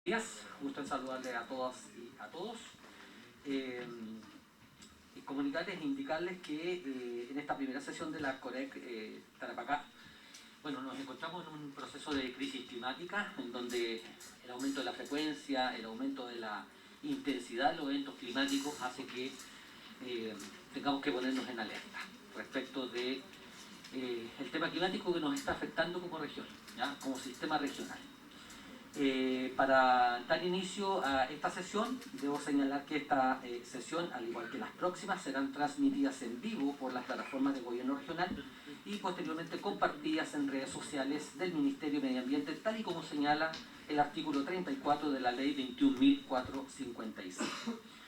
Días, gusto en saludarles a todas y a todos. Y comunicarles e indicarles que en esta primera sesión de la COREC Tarapacá, bueno, nos encontramos en un proceso de crisis climática en donde el aumento de la frecuencia, el aumento de la intensidad de los eventos climáticos hace que tengamos que ponernos en alerta respecto de el tema climático que nos está afectando como región, ¿ya? Como sistema regional. Para dar inicio a esta sesión, debo señalar que esta sesión, al igual que las próximas, serán transmitidas en vivo por las plataformas de gobierno regional y posteriormente compartidas en redes sociales del Ministerio de Medio Ambiente, tal y como señala el artículo 34 de la Ley 21.456.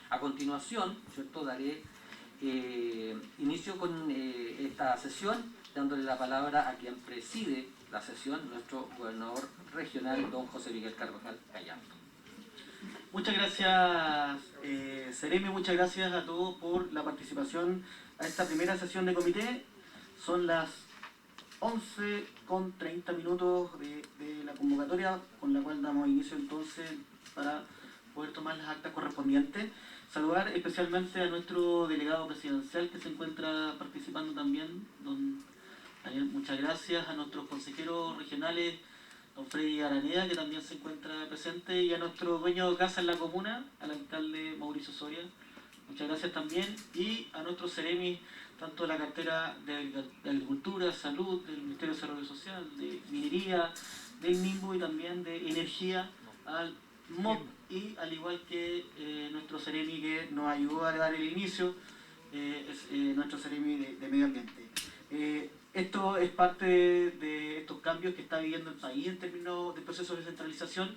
A continuación, ¿cierto?, daré inicio con esta sesión, dándole la palabra a quien preside la sesión, nuestro gobernador regional, don José Miguel Carvajal Gallardo. Muchas gracias, Seremi, muchas gracias a todos por la participación a esta primera sesión de comité. Son las 11:30 de la convocatoria, con la cual damos inicio entonces para poder tomar las actas correspondientes. Saludar especialmente a nuestro delegado presidencial que se encuentra participando también, don Daniel, muchas gracias, a nuestros consejeros regionales, don Freddy Araneda, que también se encuentra presente, y a nuestro dueño de casa en la comuna, al alcalde Mauricio Soria, muchas gracias también, y a nuestros seremis, tanto de la cartera de Agricultura, Salud, del Ministerio de Desarrollo Social, de Minería, del MIMBU y también de Energía, al MOP, y al igual que nuestro seremi que nos ayudó a dar el inicio, es nuestro seremi de Medio Ambiente. Esto es parte de estos cambios que está viviendo el país en términos de procesos de descentralización.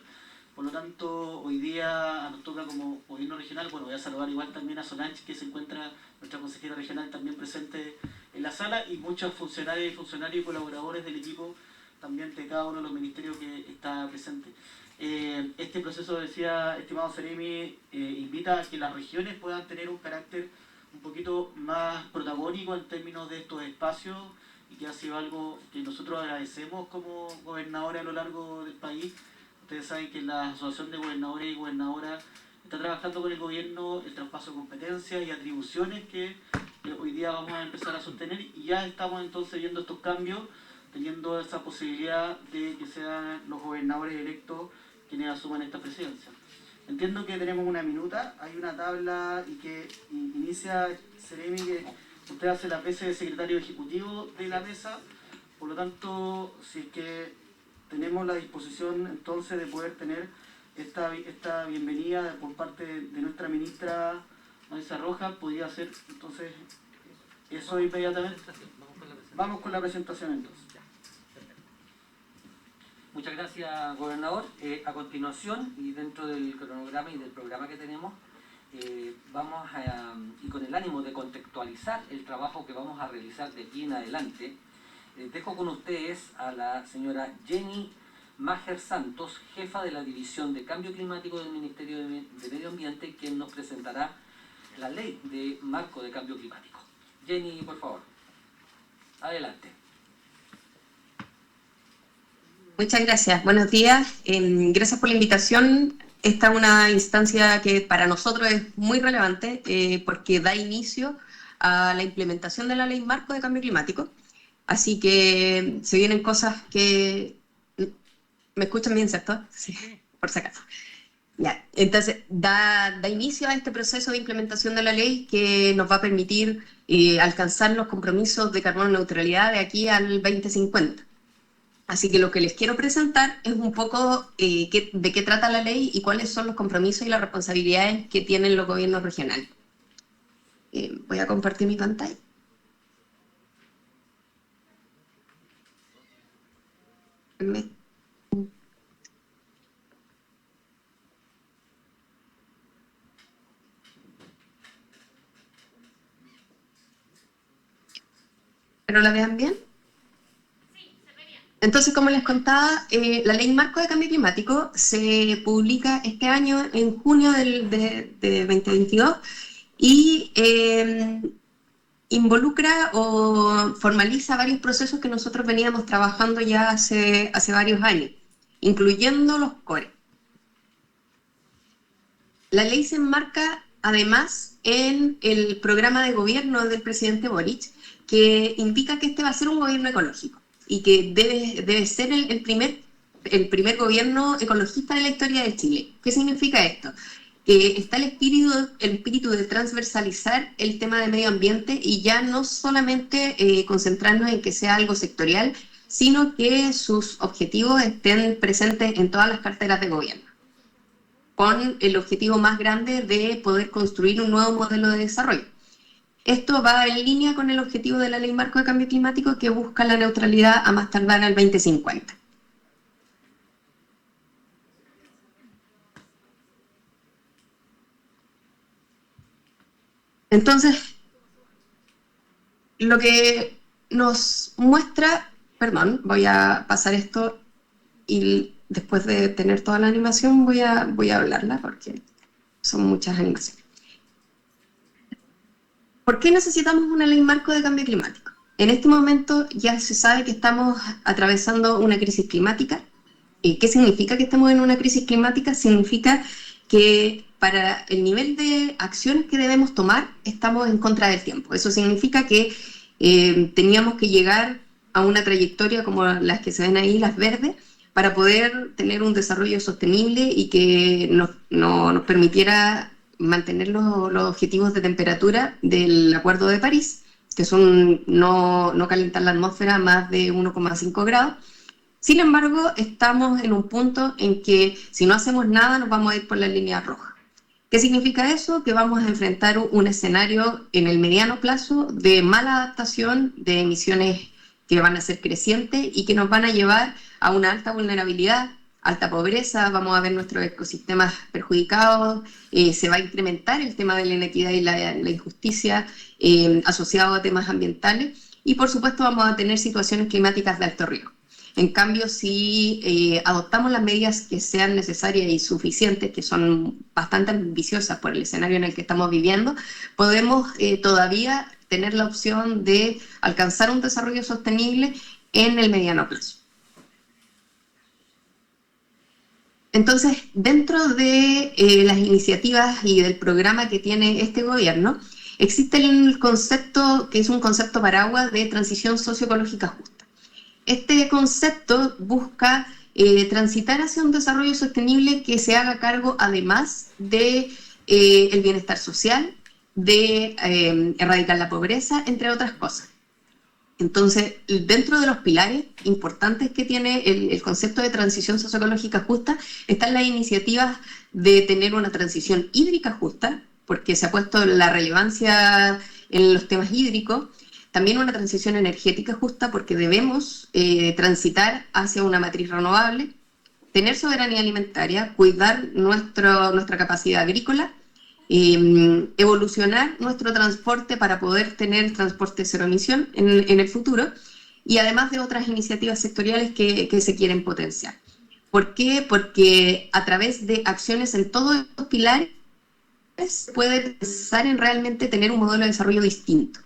Por lo tanto, hoy día nos toca como gobierno regional, bueno, voy a saludar igual también a Solange, que se encuentra, nuestra consejera regional, también presente en la sala, y muchos funcionarios y colaboradores del equipo, también de cada uno de los ministerios que está presente. Este proceso, decía, estimado Seremi, invita a que las regiones puedan tener un carácter un poquito más protagónico en términos de estos espacios, y que ha sido algo que nosotros agradecemos como gobernadores a lo largo del país. Ustedes saben que la Asociación de Gobernadores y Gobernadoras está trabajando con el gobierno el traspaso de competencias y atribuciones que hoy día vamos a empezar a sostener, y ya estamos entonces viendo estos cambios, teniendo esa posibilidad de que sean los gobernadores electos quienes asuman esta presidencia. Entiendo que tenemos una minuta, hay una tabla y que inicia Seremi, que usted hace la especie de secretario ejecutivo de la mesa, por lo tanto, si es que tenemos la disposición entonces de poder tener esta bienvenida por parte de nuestra ministra Marisa Rojas, podría hacer entonces eso inmediatamente. Vamos con la presentación entonces. Muchas gracias, gobernador. A continuación, y dentro del cronograma y del programa que tenemos, vamos a, y con el ánimo de contextualizar el trabajo que vamos a realizar de aquí en adelante, dejo con ustedes a la señora Jenny Maher Santos, jefa de la División de Cambio Climático del Ministerio de Medio Ambiente, quien nos presentará la Ley de Marco de Cambio Climático. Jenny, por favor. Adelante. Muchas gracias. Buenos días. Gracias por la invitación. Esta es una instancia que para nosotros es muy relevante porque da inicio a la implementación de la Ley Marco de Cambio Climático. Así que se vienen cosas que... ¿Me escuchan bien, cierto? Sí, por si acaso. Ya. Entonces, da inicio a este proceso de implementación de la ley que nos va a permitir alcanzar los compromisos de carbono neutralidad de aquí al 2050. Así que lo que les quiero presentar es un poco de qué trata la ley y cuáles son los compromisos y las responsabilidades que tienen los gobiernos regionales. Voy a compartir mi pantalla. ¿Pero la vean bien? Entonces, como les contaba, la Ley Marco de Cambio Climático se publica este año en junio de 2022 y involucra o formaliza varios procesos que nosotros veníamos trabajando ya hace varios años, incluyendo los CORE. La ley se enmarca además en el programa de gobierno del presidente Boric, que indica que este va a ser un gobierno ecológico y que debe ser el primer gobierno ecologista de la historia de Chile. ¿Qué significa esto? Que está el espíritu de transversalizar el tema de medio ambiente y ya no solamente concentrarnos en que sea algo sectorial, sino que sus objetivos estén presentes en todas las carteras de gobierno, con el objetivo más grande de poder construir un nuevo modelo de desarrollo. Esto va en línea con el objetivo de la Ley Marco de Cambio Climático, que busca la neutralidad a más tardar al 2050. Entonces, lo que nos muestra, perdón, voy a pasar esto y después de tener toda la animación voy a hablarla porque son muchas animaciones. ¿Por qué necesitamos una ley marco de cambio climático? En este momento ya se sabe que estamos atravesando una crisis climática. ¿Qué significa que estemos en una crisis climática? Significa que para el nivel de acciones que debemos tomar estamos en contra del tiempo. Eso significa que teníamos que llegar a una trayectoria como las que se ven ahí, las verdes, para poder tener un desarrollo sostenible y que nos permitiera mantener los objetivos de temperatura del Acuerdo de París, que son no calentar la atmósfera más de 1,5 grados. Sin embargo, estamos en un punto en que si no hacemos nada nos vamos a ir por la línea roja. ¿Qué significa eso? Que vamos a enfrentar un escenario en el mediano plazo de mala adaptación, de emisiones que van a ser crecientes y que nos van a llevar a una alta vulnerabilidad, alta pobreza, vamos a ver nuestros ecosistemas perjudicados, se va a incrementar el tema de la inequidad y la injusticia asociado a temas ambientales y por supuesto vamos a tener situaciones climáticas de alto riesgo. En cambio, si adoptamos las medidas que sean necesarias y suficientes, que son bastante ambiciosas por el escenario en el que estamos viviendo, podemos todavía tener la opción de alcanzar un desarrollo sostenible en el mediano plazo. Entonces, dentro de las iniciativas y del programa que tiene este gobierno, existe el concepto, que es un concepto paraguas de transición socioecológica justa. Este concepto busca transitar hacia un desarrollo sostenible que se haga cargo además de el bienestar social, de erradicar la pobreza, entre otras cosas. Entonces, dentro de los pilares importantes que tiene el concepto de transición socioecológica justa, están las iniciativas de tener una transición hídrica justa, porque se ha puesto la relevancia en los temas hídricos, también una transición energética justa, porque debemos transitar hacia una matriz renovable, tener soberanía alimentaria, cuidar nuestra capacidad agrícola, evolucionar nuestro transporte para poder tener transporte cero emisión en el futuro, y además de otras iniciativas sectoriales que se quieren potenciar. ¿Por qué? Porque a través de acciones en todos los pilares puede pensar en realmente tener un modelo de desarrollo distinto.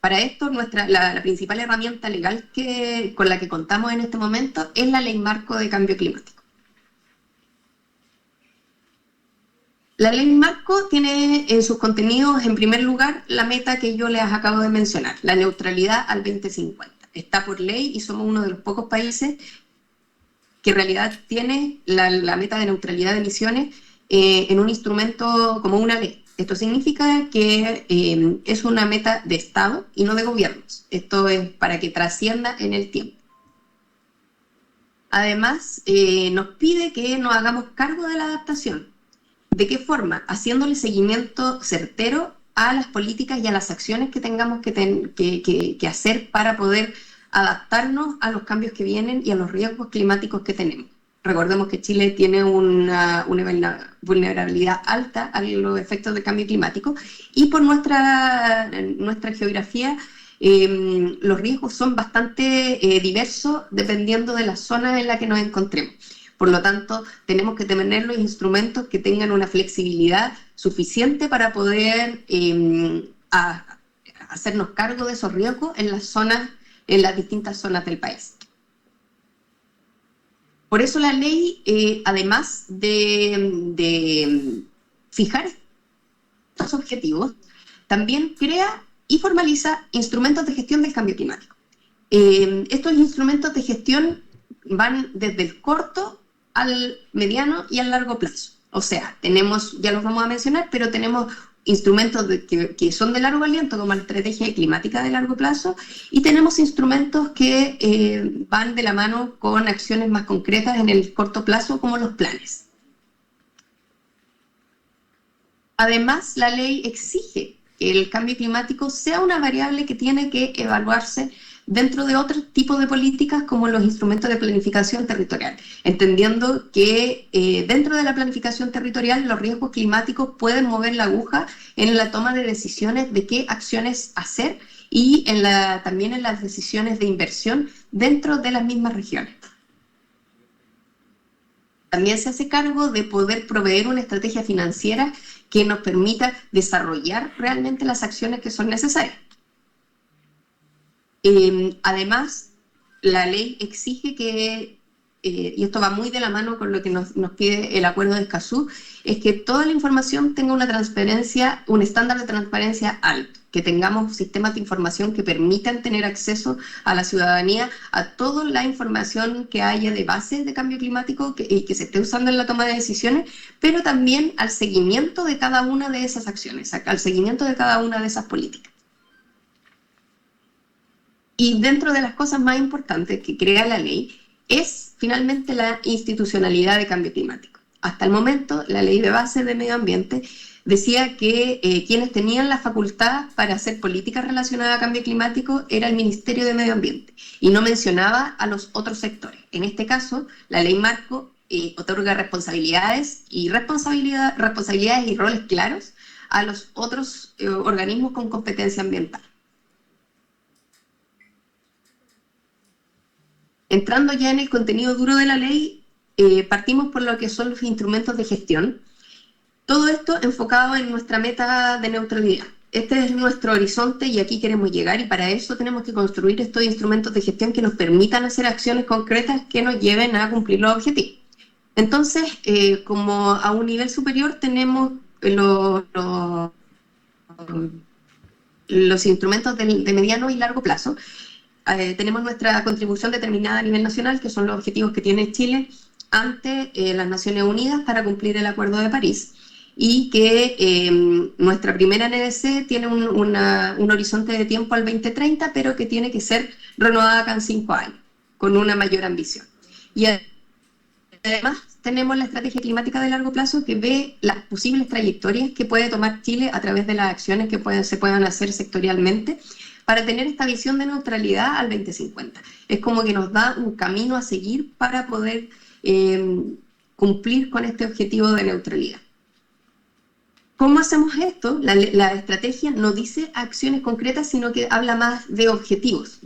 Para esto, la principal herramienta legal con la que contamos en este momento es la Ley Marco de Cambio Climático. La Ley Marco tiene en sus contenidos, en primer lugar, la meta que yo les acabo de mencionar, la neutralidad al 2050. Está por ley y somos uno de los pocos países que en realidad tiene la meta de neutralidad de emisiones en un instrumento como una ley. Esto significa que es una meta de Estado y no de gobiernos. Esto es para que trascienda en el tiempo. Además, nos pide que nos hagamos cargo de la adaptación. ¿De qué forma? Haciéndole seguimiento certero a las políticas y a las acciones que tengamos que hacer para poder adaptarnos a los cambios que vienen y a los riesgos climáticos que tenemos. Recordemos que Chile tiene una vulnerabilidad alta a los efectos del cambio climático y por nuestra geografía los riesgos son bastante diversos dependiendo de la zona en la que nos encontremos. Por lo tanto, tenemos que tener los instrumentos que tengan una flexibilidad suficiente para poder hacernos cargo de esos riesgos en las distintas zonas del país. Por eso la ley, además de fijar estos objetivos, también crea y formaliza instrumentos de gestión del cambio climático. Estos instrumentos de gestión van desde el corto al mediano y al largo plazo. O sea, tenemos, ya los vamos a mencionar, pero tenemos instrumentos que son de largo aliento, como la estrategia climática de largo plazo, y tenemos instrumentos que van de la mano con acciones más concretas en el corto plazo, como los planes. Además, la ley exige que el cambio climático sea una variable que tiene que evaluarse dentro de otro tipo de políticas como los instrumentos de planificación territorial, entendiendo que dentro de la planificación territorial los riesgos climáticos pueden mover la aguja en la toma de decisiones de qué acciones hacer y también en las decisiones de inversión dentro de las mismas regiones. También se hace cargo de poder proveer una estrategia financiera que nos permita desarrollar realmente las acciones que son necesarias. Además, la ley exige que, y esto va muy de la mano con lo que nos pide el acuerdo de Escazú, es que toda la información tenga una transparencia, un estándar de transparencia alto, que tengamos sistemas de información que permitan tener acceso a la ciudadanía a toda la información que haya de base de cambio climático y que se esté usando en la toma de decisiones, pero también al seguimiento de cada una de esas acciones, al seguimiento de cada una de esas políticas. Y dentro de las cosas más importantes que crea la ley es finalmente la institucionalidad de cambio climático. Hasta el momento, la ley de base de medio ambiente decía que quienes tenían la facultad para hacer políticas relacionadas a cambio climático era el Ministerio de Medio Ambiente y no mencionaba a los otros sectores. En este caso, la ley marco otorga responsabilidades y roles claros a los otros organismos con competencia ambiental. Entrando ya en el contenido duro de la ley, partimos por lo que son los instrumentos de gestión. Todo esto enfocado en nuestra meta de neutralidad. Este es nuestro horizonte y aquí queremos llegar, y para eso tenemos que construir estos instrumentos de gestión que nos permitan hacer acciones concretas que nos lleven a cumplir los objetivos. Entonces, como a un nivel superior tenemos los instrumentos de mediano y largo plazo. Tenemos nuestra contribución determinada a nivel nacional, que son los objetivos que tiene Chile ante las Naciones Unidas para cumplir el Acuerdo de París, y que nuestra primera NDC tiene un horizonte de tiempo al 2030, pero que tiene que ser renovada cada 5 años, con una mayor ambición. Y además tenemos la estrategia climática de largo plazo, que ve las posibles trayectorias que puede tomar Chile a través de las acciones que se puedan hacer sectorialmente, para tener esta visión de neutralidad al 2050. Es como que nos da un camino a seguir para poder cumplir con este objetivo de neutralidad. ¿Cómo hacemos esto? La estrategia no dice acciones concretas, sino que habla más de objetivos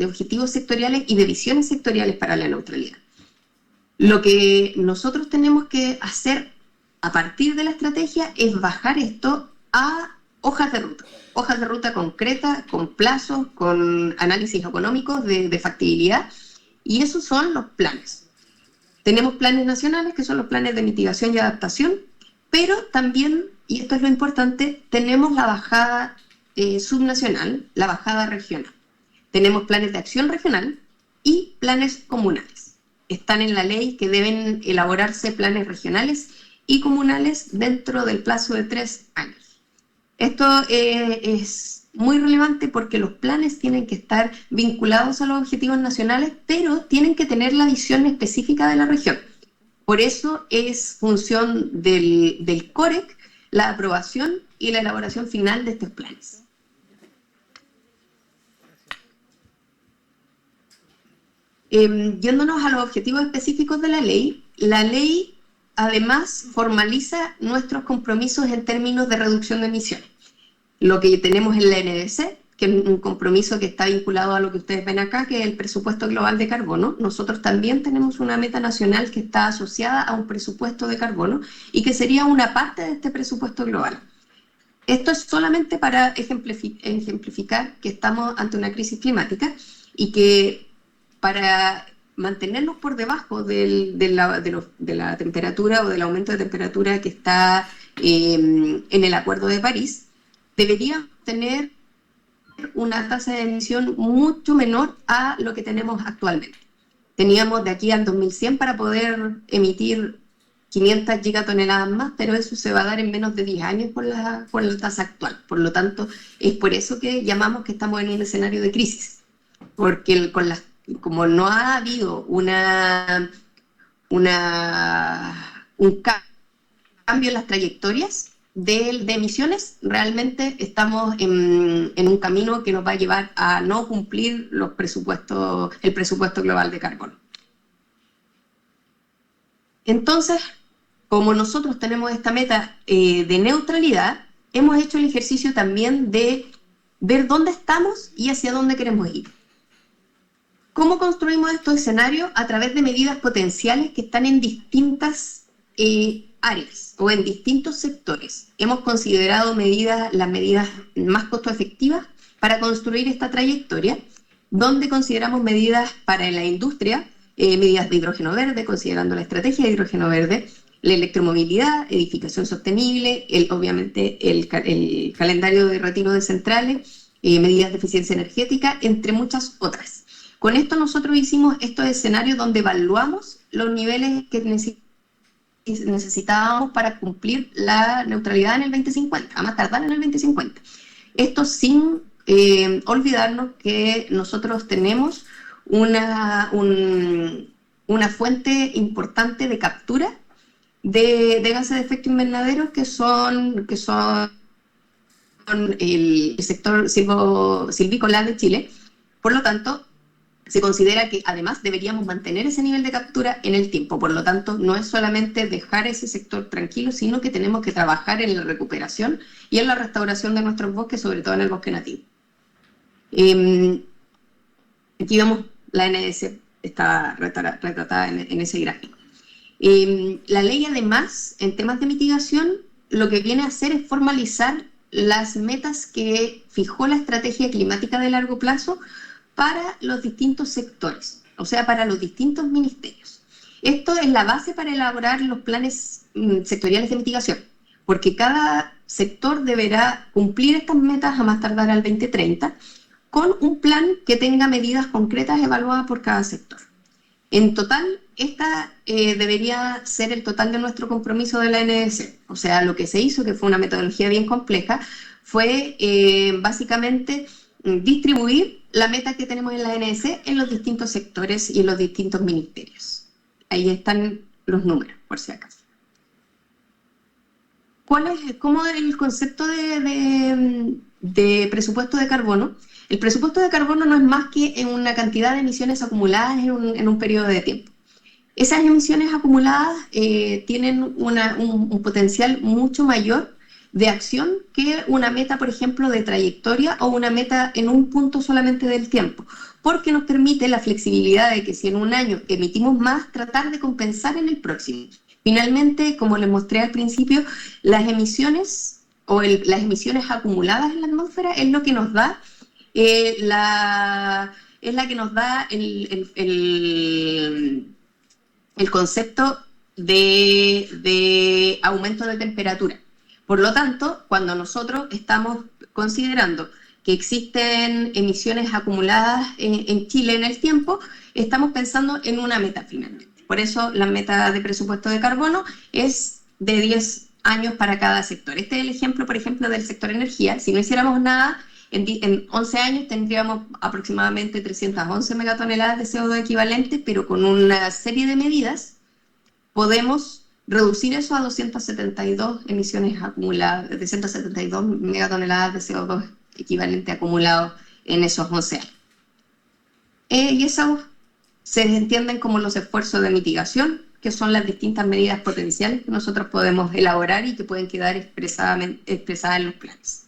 sectoriales y de visiones sectoriales para la neutralidad. Lo que nosotros tenemos que hacer a partir de la estrategia es bajar esto a hojas de ruta concretas, con plazos, con análisis económicos de factibilidad, y esos son los planes. Tenemos planes nacionales, que son los planes de mitigación y adaptación, pero también, y esto es lo importante, tenemos la bajada subnacional, la bajada regional. Tenemos planes de acción regional y planes comunales. Están en la ley que deben elaborarse planes regionales y comunales dentro del plazo de 3 años. Esto es muy relevante porque los planes tienen que estar vinculados a los objetivos nacionales, pero tienen que tener la visión específica de la región. Por eso es función del COREC la aprobación y la elaboración final de estos planes. Yéndonos a los objetivos específicos de la ley además formaliza nuestros compromisos en términos de reducción de emisiones. Lo que tenemos en la NDC, que es un compromiso que está vinculado a lo que ustedes ven acá, que es el presupuesto global de carbono. Nosotros también tenemos una meta nacional que está asociada a un presupuesto de carbono y que sería una parte de este presupuesto global. Esto es solamente para ejemplificar que estamos ante una crisis climática y que para mantenernos por debajo de la temperatura o del aumento de temperatura que está en el Acuerdo de París, deberíamos tener una tasa de emisión mucho menor a lo que tenemos actualmente. Teníamos de aquí al 2100 para poder emitir 500 gigatoneladas más, pero eso se va a dar en menos de 10 años con la tasa actual. Por lo tanto, es por eso que llamamos que estamos en un escenario de crisis, porque como no ha habido un cambio en las trayectorias de emisiones, realmente estamos en un camino que nos va a llevar a no cumplir el presupuesto global de carbono. Entonces, como nosotros tenemos esta meta de neutralidad, hemos hecho el ejercicio también de ver dónde estamos y hacia dónde queremos ir. ¿Cómo construimos estos escenarios? A través de medidas potenciales que están en distintas áreas o en distintos sectores. Hemos considerado las medidas más costo efectivas para construir esta trayectoria, donde consideramos medidas para la industria, medidas de hidrógeno verde, considerando la estrategia de hidrógeno verde, la electromovilidad, edificación sostenible, obviamente el calendario de retiro de centrales, medidas de eficiencia energética, entre muchas otras. Con esto nosotros hicimos estos escenarios donde evaluamos los niveles que necesitábamos para cumplir la neutralidad en el 2050, a más tardar en el 2050. Esto sin olvidarnos que nosotros tenemos una fuente importante de captura de gases de efecto invernadero que son el sector silvícola de Chile. Por lo tanto, se considera que además deberíamos mantener ese nivel de captura en el tiempo. Por lo tanto, no es solamente dejar ese sector tranquilo, sino que tenemos que trabajar en la recuperación y en la restauración de nuestros bosques, sobre todo en el bosque nativo. Aquí vemos la NDC, está retratada en ese gráfico. La ley, además, en temas de mitigación, lo que viene a hacer es formalizar las metas que fijó la estrategia climática de largo plazo para los distintos sectores, o sea, para los distintos ministerios. Esto es la base para elaborar los planes sectoriales de mitigación, porque cada sector deberá cumplir estas metas a más tardar al 2030, con un plan que tenga medidas concretas evaluadas por cada sector. En total, esta debería ser el total de nuestro compromiso de la NDC. O sea, lo que se hizo, que fue una metodología bien compleja, fue básicamente distribuir la meta que tenemos en la NDC en los distintos sectores y en los distintos ministerios. Ahí están los números, por si acaso. ¿Cómo es el concepto de presupuesto de carbono? El presupuesto de carbono no es más que una cantidad de emisiones acumuladas en un periodo de tiempo. Esas emisiones acumuladas tienen un potencial mucho mayor de acción que una meta, por ejemplo, de trayectoria o una meta en un punto solamente del tiempo, porque nos permite la flexibilidad de que si en un año emitimos más, tratar de compensar en el próximo. Finalmente, como les mostré al principio, las emisiones las emisiones acumuladas en la atmósfera es lo que nos da el concepto de aumento de temperatura. Por lo tanto, cuando nosotros estamos considerando que existen emisiones acumuladas en Chile en el tiempo, estamos pensando en una meta finalmente. Por eso la meta de presupuesto de carbono es de 10 años para cada sector. Este es el ejemplo, por ejemplo, del sector energía. Si no hiciéramos nada, en 11 años tendríamos aproximadamente 311 megatoneladas de CO2 equivalente, pero con una serie de medidas podemos reducir eso a 272 emisiones acumuladas, 272 megatoneladas de CO2 equivalente acumulado en esos 11 años. Y eso se entienden como los esfuerzos de mitigación, que son las distintas medidas potenciales que nosotros podemos elaborar y que pueden quedar expresadas en los planes.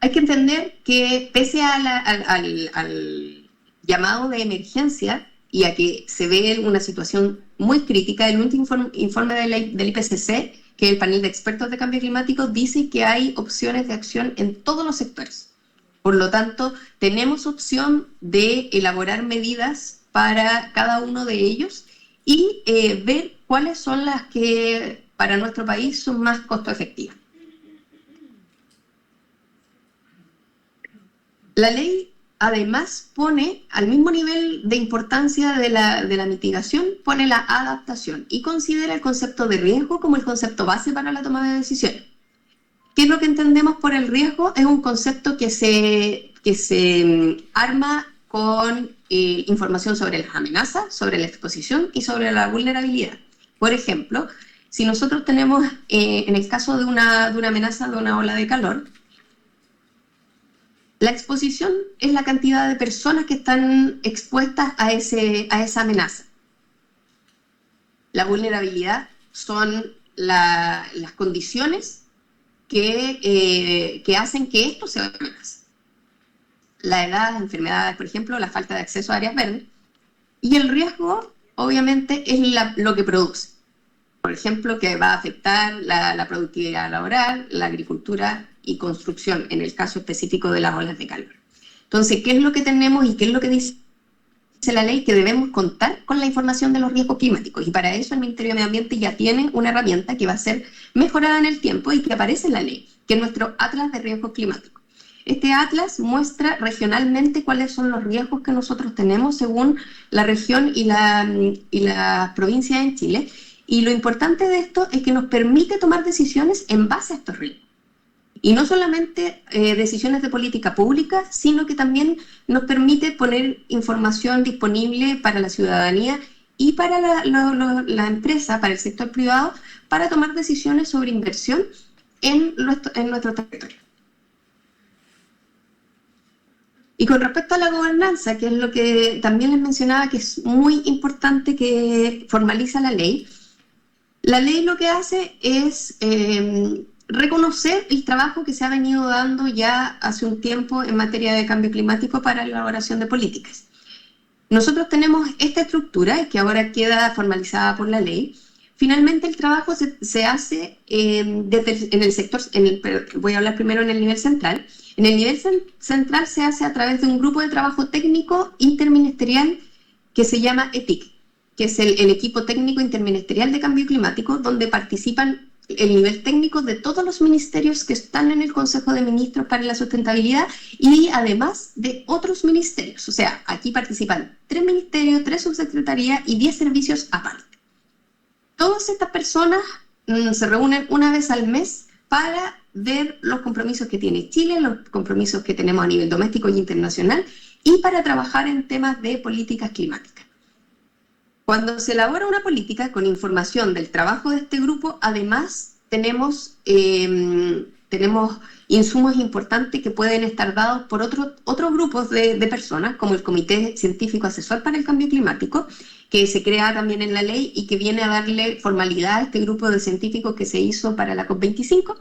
Hay que entender que pese al llamado de emergencia y a que se ve una situación muy crítica, el último informe del IPCC, que es el panel de expertos de cambio climático, dice que hay opciones de acción en todos los sectores. Por lo tanto, tenemos opción de elaborar medidas para cada uno de ellos y ver cuáles son las que para nuestro país son más costo efectivas. La ley además pone al mismo nivel de importancia de la mitigación, pone la adaptación y considera el concepto de riesgo como el concepto base para la toma de decisiones. ¿Qué es lo que entendemos por el riesgo? Es un concepto que se arma con información sobre las amenazas, sobre la exposición y sobre la vulnerabilidad. Por ejemplo, si nosotros tenemos, en el caso de una amenaza de una ola de calor, la exposición es la cantidad de personas que están expuestas a esa amenaza. La vulnerabilidad son las condiciones que hacen que esto sea una amenaza. La edad, las enfermedades, por ejemplo, la falta de acceso a áreas verdes. Y el riesgo, obviamente, es lo que produce. Por ejemplo, que va a afectar la productividad laboral, la agricultura y construcción, en el caso específico de las olas de calor. Entonces, ¿qué es lo que tenemos y qué es lo que dice la ley? Que debemos contar con la información de los riesgos climáticos, y para eso el Ministerio de Medio Ambiente ya tiene una herramienta que va a ser mejorada en el tiempo y que aparece en la ley, que es nuestro Atlas de Riesgos Climáticos. Este atlas muestra regionalmente cuáles son los riesgos que nosotros tenemos según la región y la provincia en Chile, y lo importante de esto es que nos permite tomar decisiones en base a estos riesgos. Y no solamente decisiones de política pública, sino que también nos permite poner información disponible para la ciudadanía y para la empresa, para el sector privado, para tomar decisiones sobre inversión en nuestro territorio. Y con respecto a la gobernanza, que es lo que también les mencionaba, que es muy importante que formaliza la ley lo que hace es reconocer el trabajo que se ha venido dando ya hace un tiempo en materia de cambio climático para la elaboración de políticas. Nosotros tenemos esta estructura que ahora queda formalizada por la ley. Finalmente el trabajo se hace en el sector, voy a hablar primero en el nivel central. En el nivel central se hace a través de un grupo de trabajo técnico interministerial que se llama ETIC, que es el equipo técnico interministerial de cambio climático, donde participan el nivel técnico de todos los ministerios que están en el Consejo de Ministros para la Sustentabilidad y además de otros ministerios. O sea, aquí participan 3 ministerios, 3 subsecretarías y 10 servicios aparte. Todas estas personas se reúnen una vez al mes para ver los compromisos que tiene Chile, los compromisos que tenemos a nivel doméstico y internacional, y para trabajar en temas de políticas climáticas. Cuando se elabora una política con información del trabajo de este grupo, además tenemos insumos importantes que pueden estar dados por otros grupos de personas, como el Comité Científico Asesor para el Cambio Climático, que se crea también en la ley y que viene a darle formalidad a este grupo de científicos que se hizo para la COP25.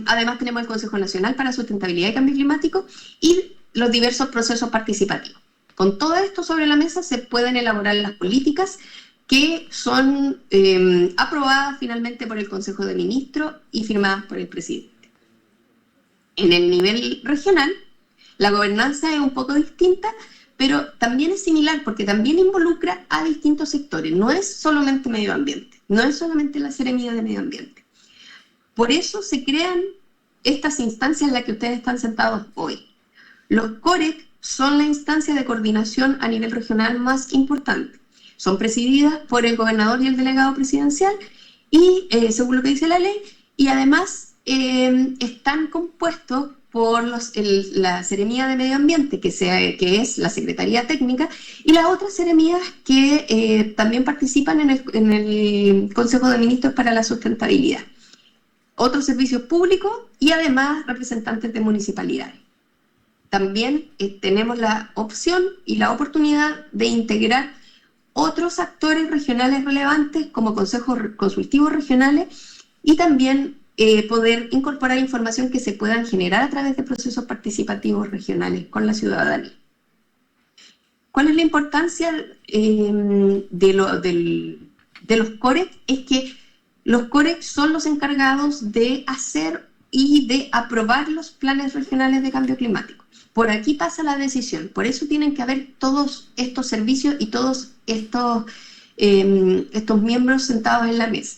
Además tenemos el Consejo Nacional para Sustentabilidad y Cambio Climático y los diversos procesos participativos. Con todo esto sobre la mesa se pueden elaborar las políticas que son aprobadas finalmente por el Consejo de Ministros y firmadas por el presidente. En el nivel regional, la gobernanza es un poco distinta, pero también es similar porque también involucra a distintos sectores. No es solamente medio ambiente, no es solamente la Seremía de Medio Ambiente. Por eso se crean estas instancias en las que ustedes están sentados hoy. Los COREC son la instancia de coordinación a nivel regional más importante. Son presididas por el gobernador y el delegado presidencial, y según lo que dice la ley, y además están compuestos por la Seremía de Medio Ambiente, que es la Secretaría Técnica, y las otras seremías que también participan en el Consejo de Ministros para la Sustentabilidad. Otros servicios públicos y además representantes de municipalidades. También tenemos la opción y la oportunidad de integrar otros actores regionales relevantes como consejos consultivos regionales y también poder incorporar información que se puedan generar a través de procesos participativos regionales con la ciudadanía. ¿Cuál es la importancia de los COREC? Es que los COREC son los encargados de hacer y de aprobar los planes regionales de cambio climático. Por aquí pasa la decisión, por eso tienen que haber todos estos servicios y todos estos estos miembros sentados en la mesa.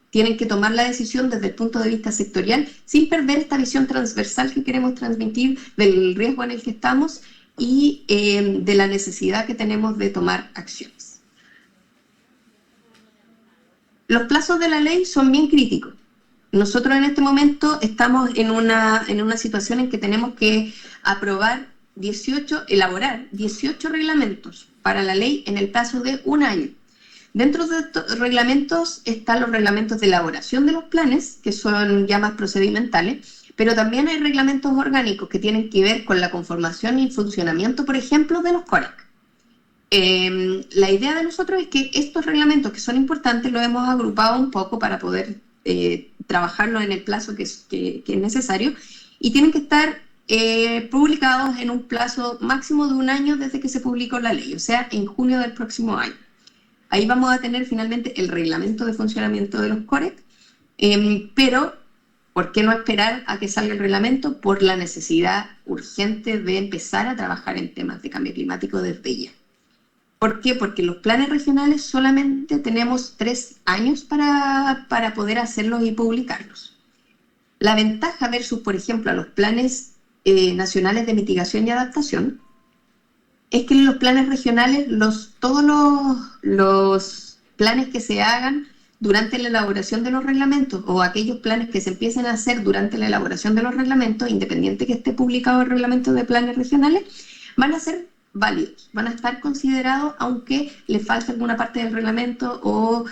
Tienen que tomar la decisión desde el punto de vista sectorial, sin perder esta visión transversal que queremos transmitir del riesgo en el que estamos y de la necesidad que tenemos de tomar acciones. Los plazos de la ley son bien críticos. Nosotros en este momento estamos en una situación en que tenemos que elaborar 18 reglamentos para la ley en el plazo de un año. Dentro de estos reglamentos están los reglamentos de elaboración de los planes, que son ya más procedimentales, pero también hay reglamentos orgánicos que tienen que ver con la conformación y el funcionamiento, por ejemplo, de los COREC. La idea de nosotros es que estos reglamentos que son importantes los hemos agrupado un poco para poder trabajarlos en el plazo que es necesario, y tienen que estar publicados en un plazo máximo de un año desde que se publicó la ley, o sea, en junio del próximo año. Ahí vamos a tener finalmente el reglamento de funcionamiento de los COREC, pero ¿por qué no esperar a que salga el reglamento? Por la necesidad urgente de empezar a trabajar en temas de cambio climático desde ya. ¿Por qué? Porque los planes regionales solamente tenemos 3 años para poder hacerlos y publicarlos. La ventaja versus, por ejemplo, a los planes nacionales de mitigación y adaptación es que en los planes regionales todos los planes que se hagan durante la elaboración de los reglamentos o aquellos planes que se empiecen a hacer durante la elaboración de los reglamentos, independiente que esté publicado el reglamento de planes regionales, van a ser válidos, van a estar considerados aunque le falte alguna parte del reglamento o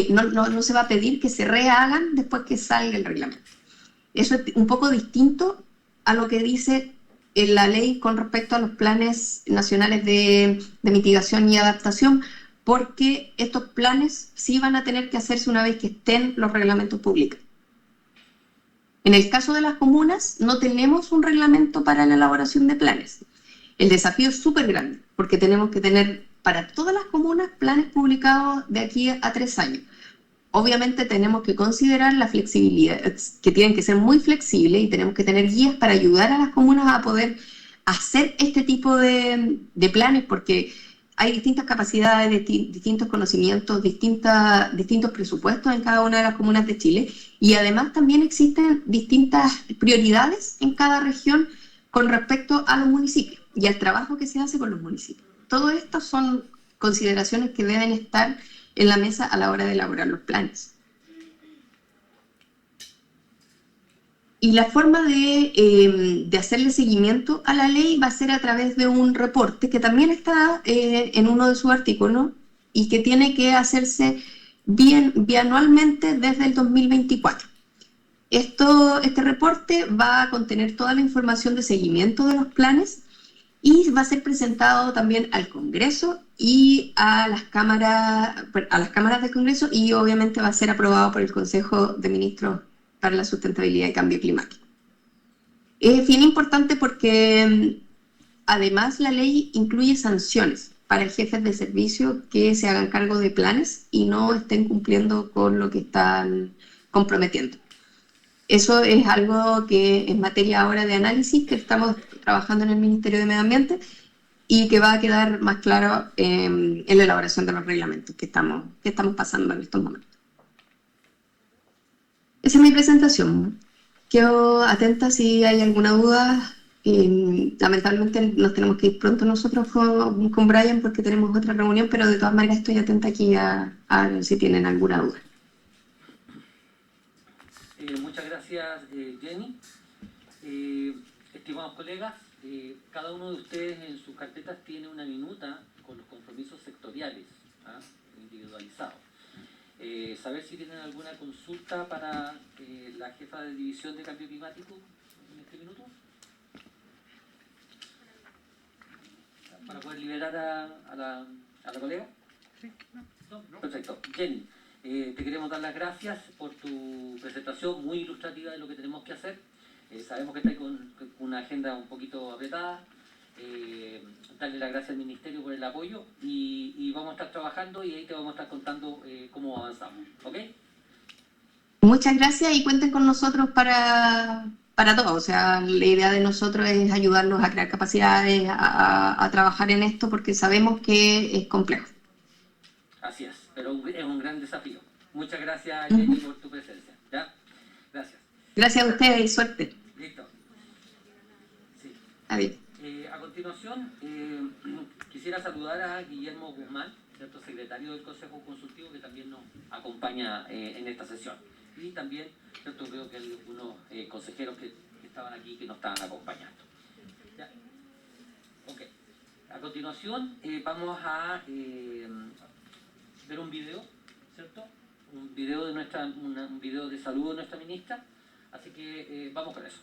no se va a pedir que se rehagan después que salga el reglamento. Eso es un poco distinto a lo que dice la ley con respecto a los planes nacionales de mitigación y adaptación, porque estos planes sí van a tener que hacerse una vez que estén los reglamentos publicados. En el caso de las comunas, no tenemos un reglamento para la elaboración de planes. El desafío es súper grande, porque tenemos que tener para todas las comunas planes publicados de aquí a 3 años. Obviamente tenemos que considerar la flexibilidad, que tienen que ser muy flexibles, y tenemos que tener guías para ayudar a las comunas a poder hacer este tipo de planes, porque hay distintas capacidades, distintos conocimientos, distintos presupuestos en cada una de las comunas de Chile, y además también existen distintas prioridades en cada región con respecto a los municipios y al trabajo que se hace con los municipios. Todo esto son consideraciones que deben estar en la mesa a la hora de elaborar los planes. Y la forma de hacerle seguimiento a la ley va a ser a través de un reporte que también está en uno de sus artículos y que tiene que hacerse bianualmente desde el 2024. Este reporte va a contener toda la información de seguimiento de los planes y va a ser presentado también al Congreso y a las cámaras del Congreso, y obviamente va a ser aprobado por el Consejo de Ministros para la Sustentabilidad y Cambio Climático. Es bien importante porque además la ley incluye sanciones para jefes de servicio que se hagan cargo de planes y no estén cumpliendo con lo que están comprometiendo. Eso es algo que es materia ahora de análisis, que estamos trabajando en el Ministerio de Medio Ambiente y que va a quedar más claro en la elaboración de los reglamentos que estamos pasando en estos momentos. Esa es mi presentación. Quedo atenta si hay alguna duda. Lamentablemente nos tenemos que ir pronto nosotros con Brian porque tenemos otra reunión, pero de todas maneras estoy atenta aquí a ver si tienen alguna duda. Muchas gracias, Jenny. Estimados colegas, cada uno de ustedes en sus carpetas tiene una minuta con los compromisos sectoriales individualizados. Saber si tienen alguna consulta para la jefa de división de cambio climático en este minuto, para poder liberar a la colega. Sí. ¿No? Perfecto. Jenny, te queremos dar las gracias por tu presentación muy ilustrativa de lo que tenemos que hacer. Sabemos que estáis con una agenda un poquito apretada. Darle las gracias al Ministerio por el apoyo y vamos a estar trabajando y ahí te vamos a estar contando cómo avanzamos. ¿Ok? Muchas gracias y cuenten con nosotros para todo. O sea, la idea de nosotros es ayudarlos a crear capacidades, a trabajar en esto, porque sabemos que es complejo. Así es. pero es un gran desafío. Muchas gracias, Jenny, por tu presencia. ¿Ya? Gracias. Gracias a ustedes y suerte. Listo. Sí. Adiós. A continuación, quisiera saludar a Guillermo Guzmán, ¿cierto? Secretario del Consejo Consultivo, que también nos acompaña en esta sesión. Y también, ¿cierto? Creo que algunos consejeros que estaban aquí que nos estaban acompañando. ¿Ya? Ok. A continuación, vamos a ver un video, ¿cierto? Un video de un video de saludo de nuestra ministra. Así que vamos con eso.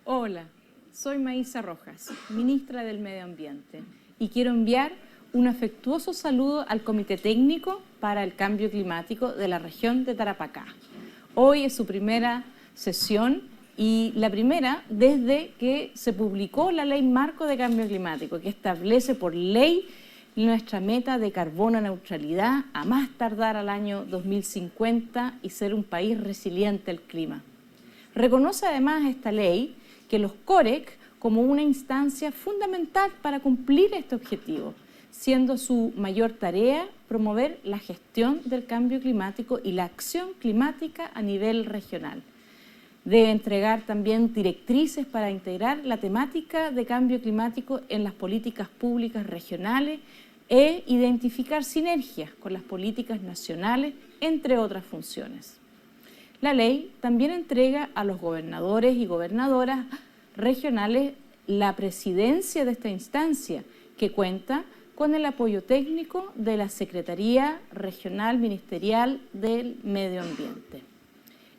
Hola, soy Maísa Rojas, ministra del Medio Ambiente, y quiero enviar un afectuoso saludo al Comité Técnico para el Cambio Climático de la región de Tarapacá. Hoy es su primera sesión y la primera desde que se publicó la Ley Marco de Cambio Climático, que establece por ley nuestra meta de carbono neutralidad a más tardar al año 2050 y ser un país resiliente al clima. Reconoce además esta ley que los COREC como una instancia fundamental para cumplir este objetivo, siendo su mayor tarea promover la gestión del cambio climático y la acción climática a nivel regional. Debe entregar también directrices para integrar la temática de cambio climático en las políticas públicas regionales e identificar sinergias con las políticas nacionales, entre otras funciones. La ley también entrega a los gobernadores y gobernadoras regionales la presidencia de esta instancia, que cuenta con el apoyo técnico de la Secretaría Regional Ministerial del Medio Ambiente.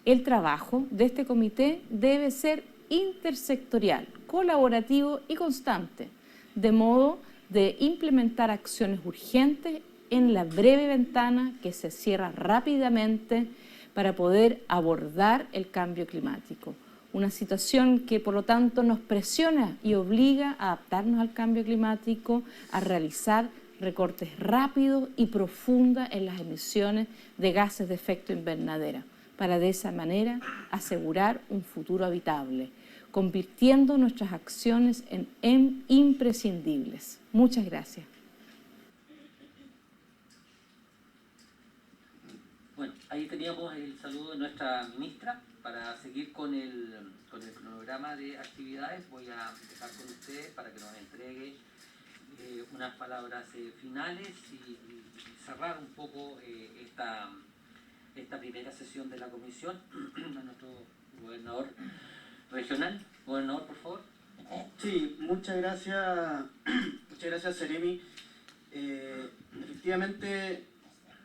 El trabajo de este comité debe ser intersectorial, colaborativo y constante, de modo de implementar acciones urgentes en la breve ventana que se cierra rápidamente para poder abordar el cambio climático. Una situación que, por lo tanto, nos presiona y obliga a adaptarnos al cambio climático, a realizar recortes rápidos y profundos en las emisiones de gases de efecto invernadero, para de esa manera asegurar un futuro habitable, convirtiendo nuestras acciones en imprescindibles. Muchas gracias. Bueno, ahí teníamos el saludo de nuestra ministra. Para seguir con el cronograma de actividades, voy a dejar con ustedes para que nos entregue unas palabras finales y cerrar un poco esta primera sesión de la comisión a nuestro gobernador regional. Gobernador, por favor. Sí, muchas gracias, Seremi. Efectivamente,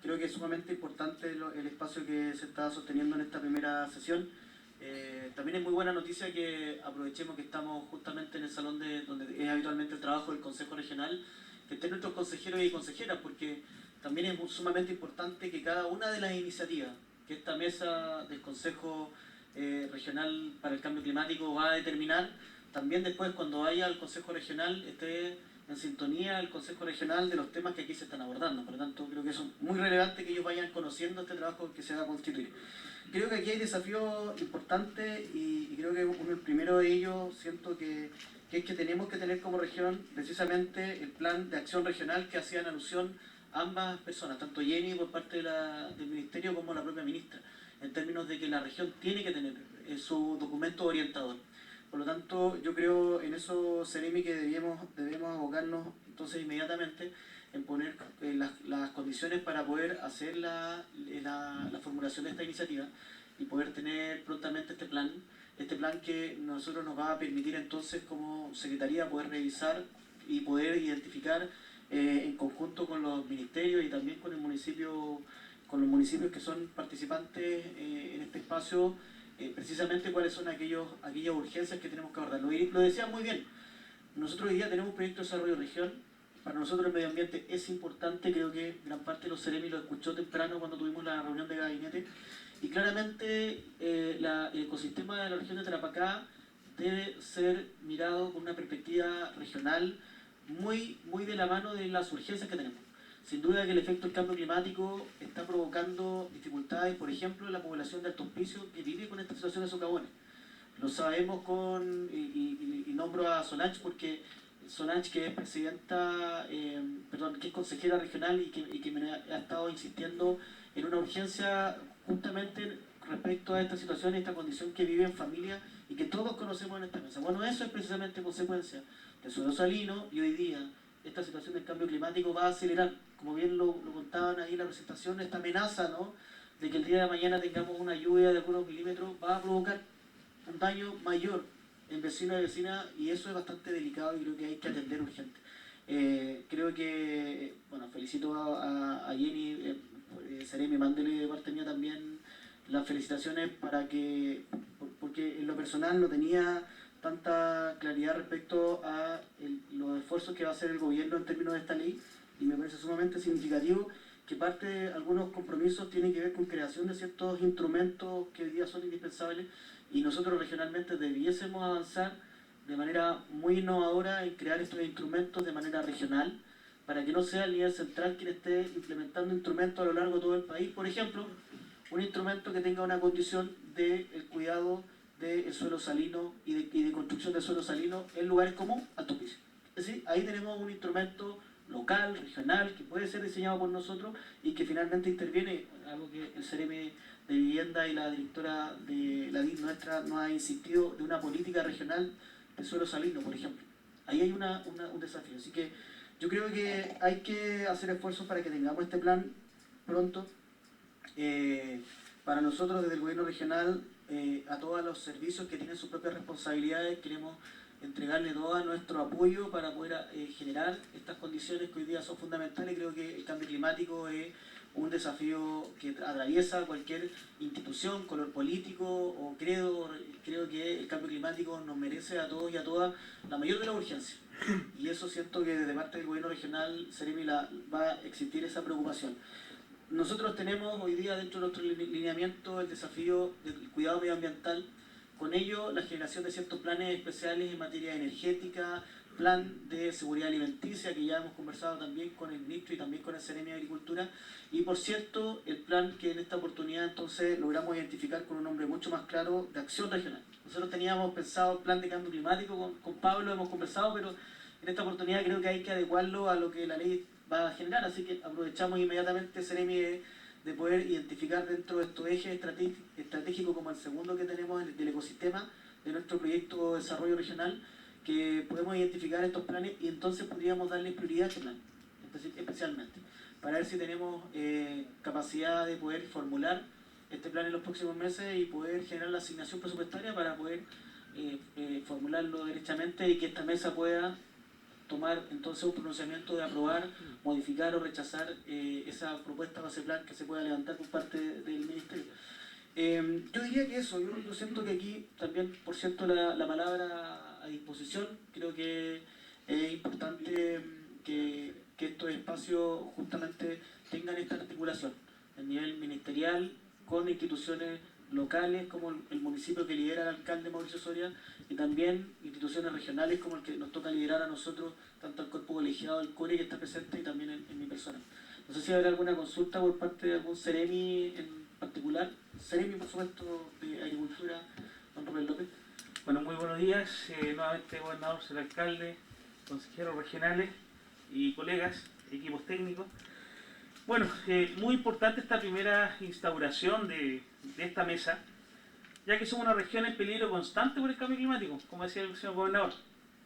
creo que es sumamente importante el espacio que se está sosteniendo en esta primera sesión. También es muy buena noticia que aprovechemos que estamos justamente en el salón donde es habitualmente el trabajo del Consejo Regional, que estén nuestros consejeros y consejeras, porque también es sumamente importante que cada una de las iniciativas que esta mesa del Consejo Regional para el Cambio Climático va a determinar, también después cuando vaya al Consejo Regional esté en sintonía el Consejo Regional de los temas que aquí se están abordando. Por lo tanto, creo que es muy relevante que ellos vayan conociendo este trabajo que se va a constituir. Creo que aquí hay desafíos importantes y creo que el primero de ellos siento que es que tenemos que tener como región precisamente el plan de acción regional que hacían alusión ambas personas, tanto Jenny por parte del Ministerio como la propia ministra, en términos de que la región tiene que tener su documento orientador. Por lo tanto, yo creo en eso, Seremi, que debemos abocarnos entonces inmediatamente en poner las condiciones para poder hacer la formulación de esta iniciativa y poder tener prontamente este plan que nosotros nos va a permitir entonces como Secretaría poder revisar y poder identificar en conjunto con los ministerios y también con el municipio, con los municipios que son participantes en este espacio, precisamente cuáles son aquellas urgencias que tenemos que abordar. Lo decía muy bien, nosotros hoy día tenemos un proyecto de desarrollo de región. Para nosotros el medio ambiente es importante, creo que gran parte de los Seremi lo escuchó temprano cuando tuvimos la reunión de gabinete, y claramente el ecosistema de la región de Tarapacá debe ser mirado con una perspectiva regional muy de la mano de las urgencias que tenemos. Sin duda que el efecto del cambio climático está provocando dificultades, por ejemplo, en la población de Alto Hospicio que vive con esta situación de socavones. Lo sabemos y nombro a Solange porque Solange, que es presidenta, que es consejera regional y que me ha estado insistiendo en una urgencia justamente respecto a esta situación, esta condición que vive en familia y que todos conocemos en esta mesa. Bueno, eso es precisamente consecuencia del suelo salino y hoy día esta situación del cambio climático va a acelerar, como bien lo contaban ahí en la presentación, esta amenaza, ¿no?, de que el día de mañana tengamos una lluvia de algunos milímetros, va a provocar un daño mayor en vecinos y vecinas, y eso es bastante delicado y creo que hay que atender urgente. Creo que, bueno, felicito a Jenny, Seremi, mándele de parte mía también las felicitaciones porque en lo personal no tenía tanta claridad respecto a los esfuerzos que va a hacer el gobierno en términos de esta ley, y me parece sumamente significativo que parte de algunos compromisos tienen que ver con creación de ciertos instrumentos que hoy día son indispensables, y nosotros regionalmente debiésemos avanzar de manera muy innovadora en crear estos instrumentos de manera regional, para que no sea el nivel central quien esté implementando instrumentos a lo largo de todo el país. Por ejemplo, un instrumento que tenga una condición del cuidado del suelo salino y de construcción de suelo salino en lugares como Alto Hospicio. Es decir, ahí tenemos un instrumento local, regional, que puede ser diseñado por nosotros y que finalmente interviene, algo que el CRM de Vivienda y la directora de la DIC nuestra nos ha insistido, de una política regional de suelo salino, por ejemplo. Ahí hay un desafío. Así que yo creo que hay que hacer esfuerzos para que tengamos este plan pronto. Para nosotros desde el gobierno regional, a todos los servicios que tienen sus propias responsabilidades, queremos entregarle todo nuestro apoyo para poder generar estas condiciones que hoy día son fundamentales. Creo que el cambio climático es un desafío que atraviesa cualquier institución, color político o credo. Creo que el cambio climático nos merece a todos y a todas la mayor de las urgencias, y eso siento que desde parte del gobierno regional Seremi va a existir esa preocupación. Nosotros tenemos hoy día dentro de nuestro lineamiento el desafío del cuidado medioambiental, con ello la generación de ciertos planes especiales en materia energética, plan de seguridad alimenticia, que ya hemos conversado también con el ministro y también con el CNM de Agricultura, y por cierto, el plan que en esta oportunidad entonces logramos identificar con un nombre mucho más claro, de acción regional. Nosotros teníamos pensado el plan de cambio climático, con Pablo hemos conversado, pero en esta oportunidad creo que hay que adecuarlo a lo que la ley va a generar, así que aprovechamos inmediatamente CNM de poder identificar dentro de estos ejes estratégicos como el segundo que tenemos del ecosistema de nuestro proyecto de desarrollo regional, que podemos identificar estos planes y entonces podríamos darle prioridad a este plan, especialmente, para ver si tenemos capacidad de poder formular este plan en los próximos meses y poder generar la asignación presupuestaria para poder formularlo derechamente y que esta mesa pueda tomar entonces un pronunciamiento de aprobar, modificar o rechazar esa propuesta base plan que se pueda levantar por parte del Ministerio. Yo diría que eso, yo siento que aquí también, por cierto, la palabra a disposición, creo que es importante que estos espacios justamente tengan esta articulación a nivel ministerial, con instituciones locales como el municipio que lidera el alcalde Mauricio Soria, y también instituciones regionales como el que nos toca liderar a nosotros, tanto el cuerpo colegiado del CORE que está presente y también en mi persona. No sé si habrá alguna consulta por parte de algún CEREMI en particular. CEREMI, por supuesto, de Agricultura, don Rubén López. Bueno, muy buenos días, nuevamente gobernador, señor alcalde, consejeros regionales y colegas, equipos técnicos. Bueno, muy importante esta primera instauración de esta mesa, ya que somos una región en peligro constante por el cambio climático, como decía el señor gobernador.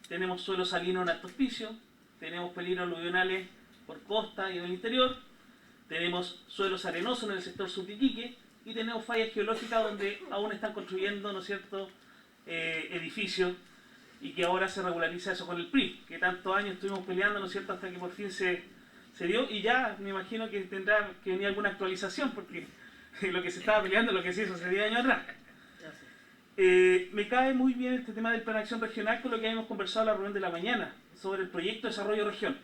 Tenemos suelo salino en Alto Hospicio, tenemos peligros aluvionales por costa y en el interior, tenemos suelos arenosos en el sector sur de Iquique y tenemos fallas geológicas donde aún están construyendo, ¿no es cierto?, edificios, y que ahora se regulariza eso con el PRI, que tantos años estuvimos peleando, ¿no es cierto?, hasta que por fin se dio, y ya me imagino que tendrá que venir alguna actualización, porque lo que se estaba peleando es lo que se hizo hace 10 años atrás. Me cae muy bien este tema del plan de acción regional con lo que habíamos conversado en la reunión de la mañana sobre el proyecto de desarrollo región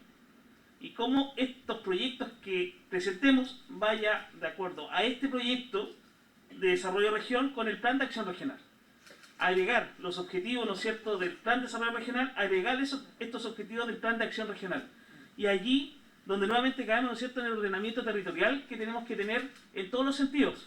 y cómo estos proyectos que presentemos vaya de acuerdo a este proyecto de desarrollo región con el plan de acción regional. Agregar los objetivos, ¿no es cierto?, del plan de desarrollo regional, agregar estos objetivos del plan de acción regional y allí donde nuevamente caemos, ¿no es cierto?, en el ordenamiento territorial que tenemos que tener en todos los sentidos.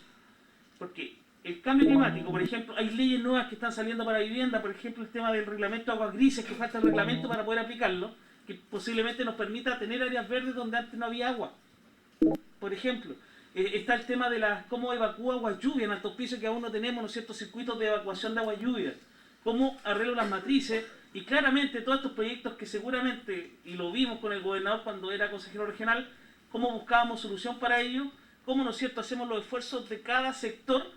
Porque el cambio climático, por ejemplo, hay leyes nuevas que están saliendo para vivienda, por ejemplo, el tema del reglamento de aguas grises, que falta el reglamento para poder aplicarlo, que posiblemente nos permita tener áreas verdes donde antes no había agua. Por ejemplo, está el tema de cómo evacúa aguas lluvias en altos pisos, que aún no tenemos, ¿no es cierto?, circuitos de evacuación de aguas lluvias, cómo arreglo las matrices, y claramente todos estos proyectos que seguramente, y lo vimos con el gobernador cuando era consejero regional, cómo buscábamos solución para ello, cómo, ¿no es cierto?, hacemos los esfuerzos de cada sector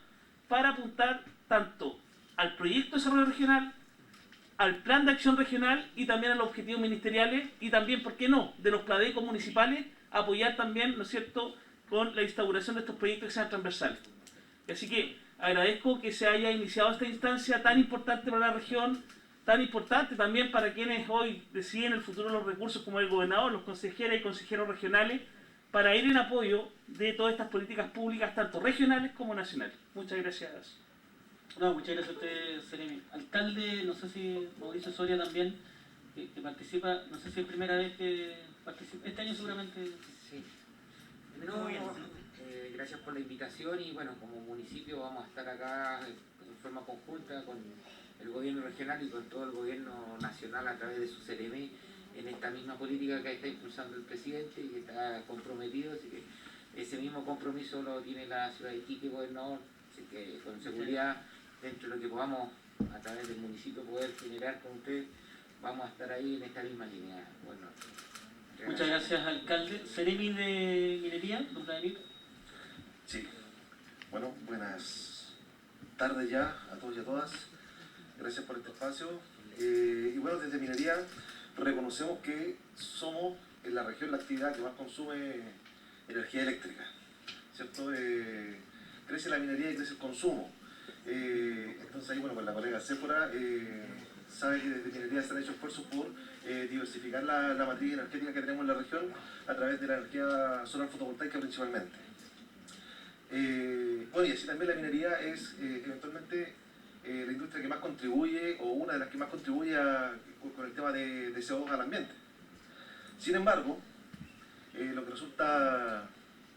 para apuntar tanto al proyecto de desarrollo regional, al plan de acción regional y también a los objetivos ministeriales y también, ¿por qué no?, de los pladecos municipales, apoyar también, ¿no es cierto?, con la instauración de estos proyectos que sean transversales. Así que agradezco que se haya iniciado esta instancia tan importante para la región, tan importante también para quienes hoy deciden el futuro de los recursos, como el gobernador, los consejeras y consejeros regionales, para ir en apoyo de todas estas políticas públicas, tanto regionales como nacionales. Muchas gracias. No, muchas gracias a usted, Seremi. Alcalde, no sé si Mauricio Soria también, que participa, no sé si es primera vez que participa, este año seguramente. Sí. Primero, gracias por la invitación y bueno, como municipio vamos a estar acá en forma conjunta con el gobierno regional y con todo el gobierno nacional a través de su CRM en esta misma política que está impulsando el presidente y que está comprometido, así que ese mismo compromiso lo tiene la ciudad de Iquique, gobernador, así que con seguridad, dentro de lo que podamos a través del municipio poder generar con usted, vamos a estar ahí en esta misma línea. Bueno, muchas gracias, alcalde. Seremi de Minería, don Vladimir. Sí, bueno, buenas tardes ya a todos y a todas. Gracias por este espacio. Y bueno, desde Minería reconocemos que somos en la región la actividad que más consume energía eléctrica, ¿cierto? Crece la minería y crece el consumo. Entonces ahí, bueno, pues la colega Séfora sabe que desde Minería se han hecho esfuerzos por diversificar la matriz energética que tenemos en la región a través de la energía solar fotovoltaica principalmente. Bueno, y así también la minería es eventualmente la industria que más contribuye, o una de las que más contribuye con el tema de CO2 al ambiente. Sin embargo, lo que resulta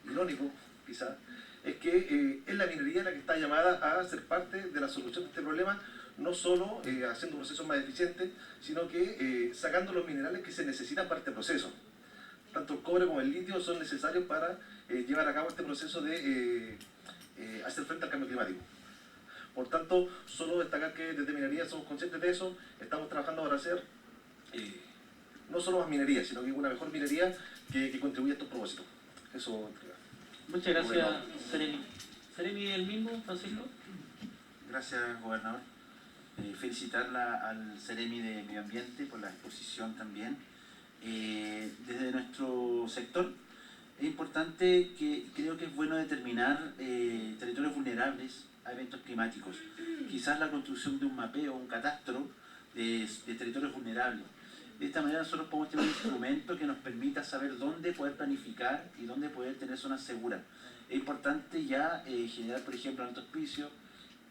irónico, quizás, es que es la minería la que está llamada a ser parte de la solución de este problema, no solo haciendo procesos más eficientes, sino que sacando los minerales que se necesitan para este proceso. Tanto el cobre como el litio son necesarios para llevar a cabo este proceso de hacer frente al cambio climático. Por tanto, solo destacar que desde Minería somos conscientes de eso, estamos trabajando para hacer no solo más minería, sino que una mejor minería que contribuya a estos propósitos. Eso. Muchas gracias, Seremi. Seremi, el mismo, Francisco. Gracias, gobernador. Felicitarla al Seremi de Medio Ambiente por la exposición también. Desde nuestro sector es importante que creo que es bueno determinar territorios vulnerables a eventos climáticos. Quizás la construcción de un mapeo, un catastro de territorios vulnerables. De esta manera nosotros podemos tener un instrumento que nos permita saber dónde poder planificar y dónde poder tener zonas seguras. Es importante ya generar, por ejemplo, en Alto Hospicio.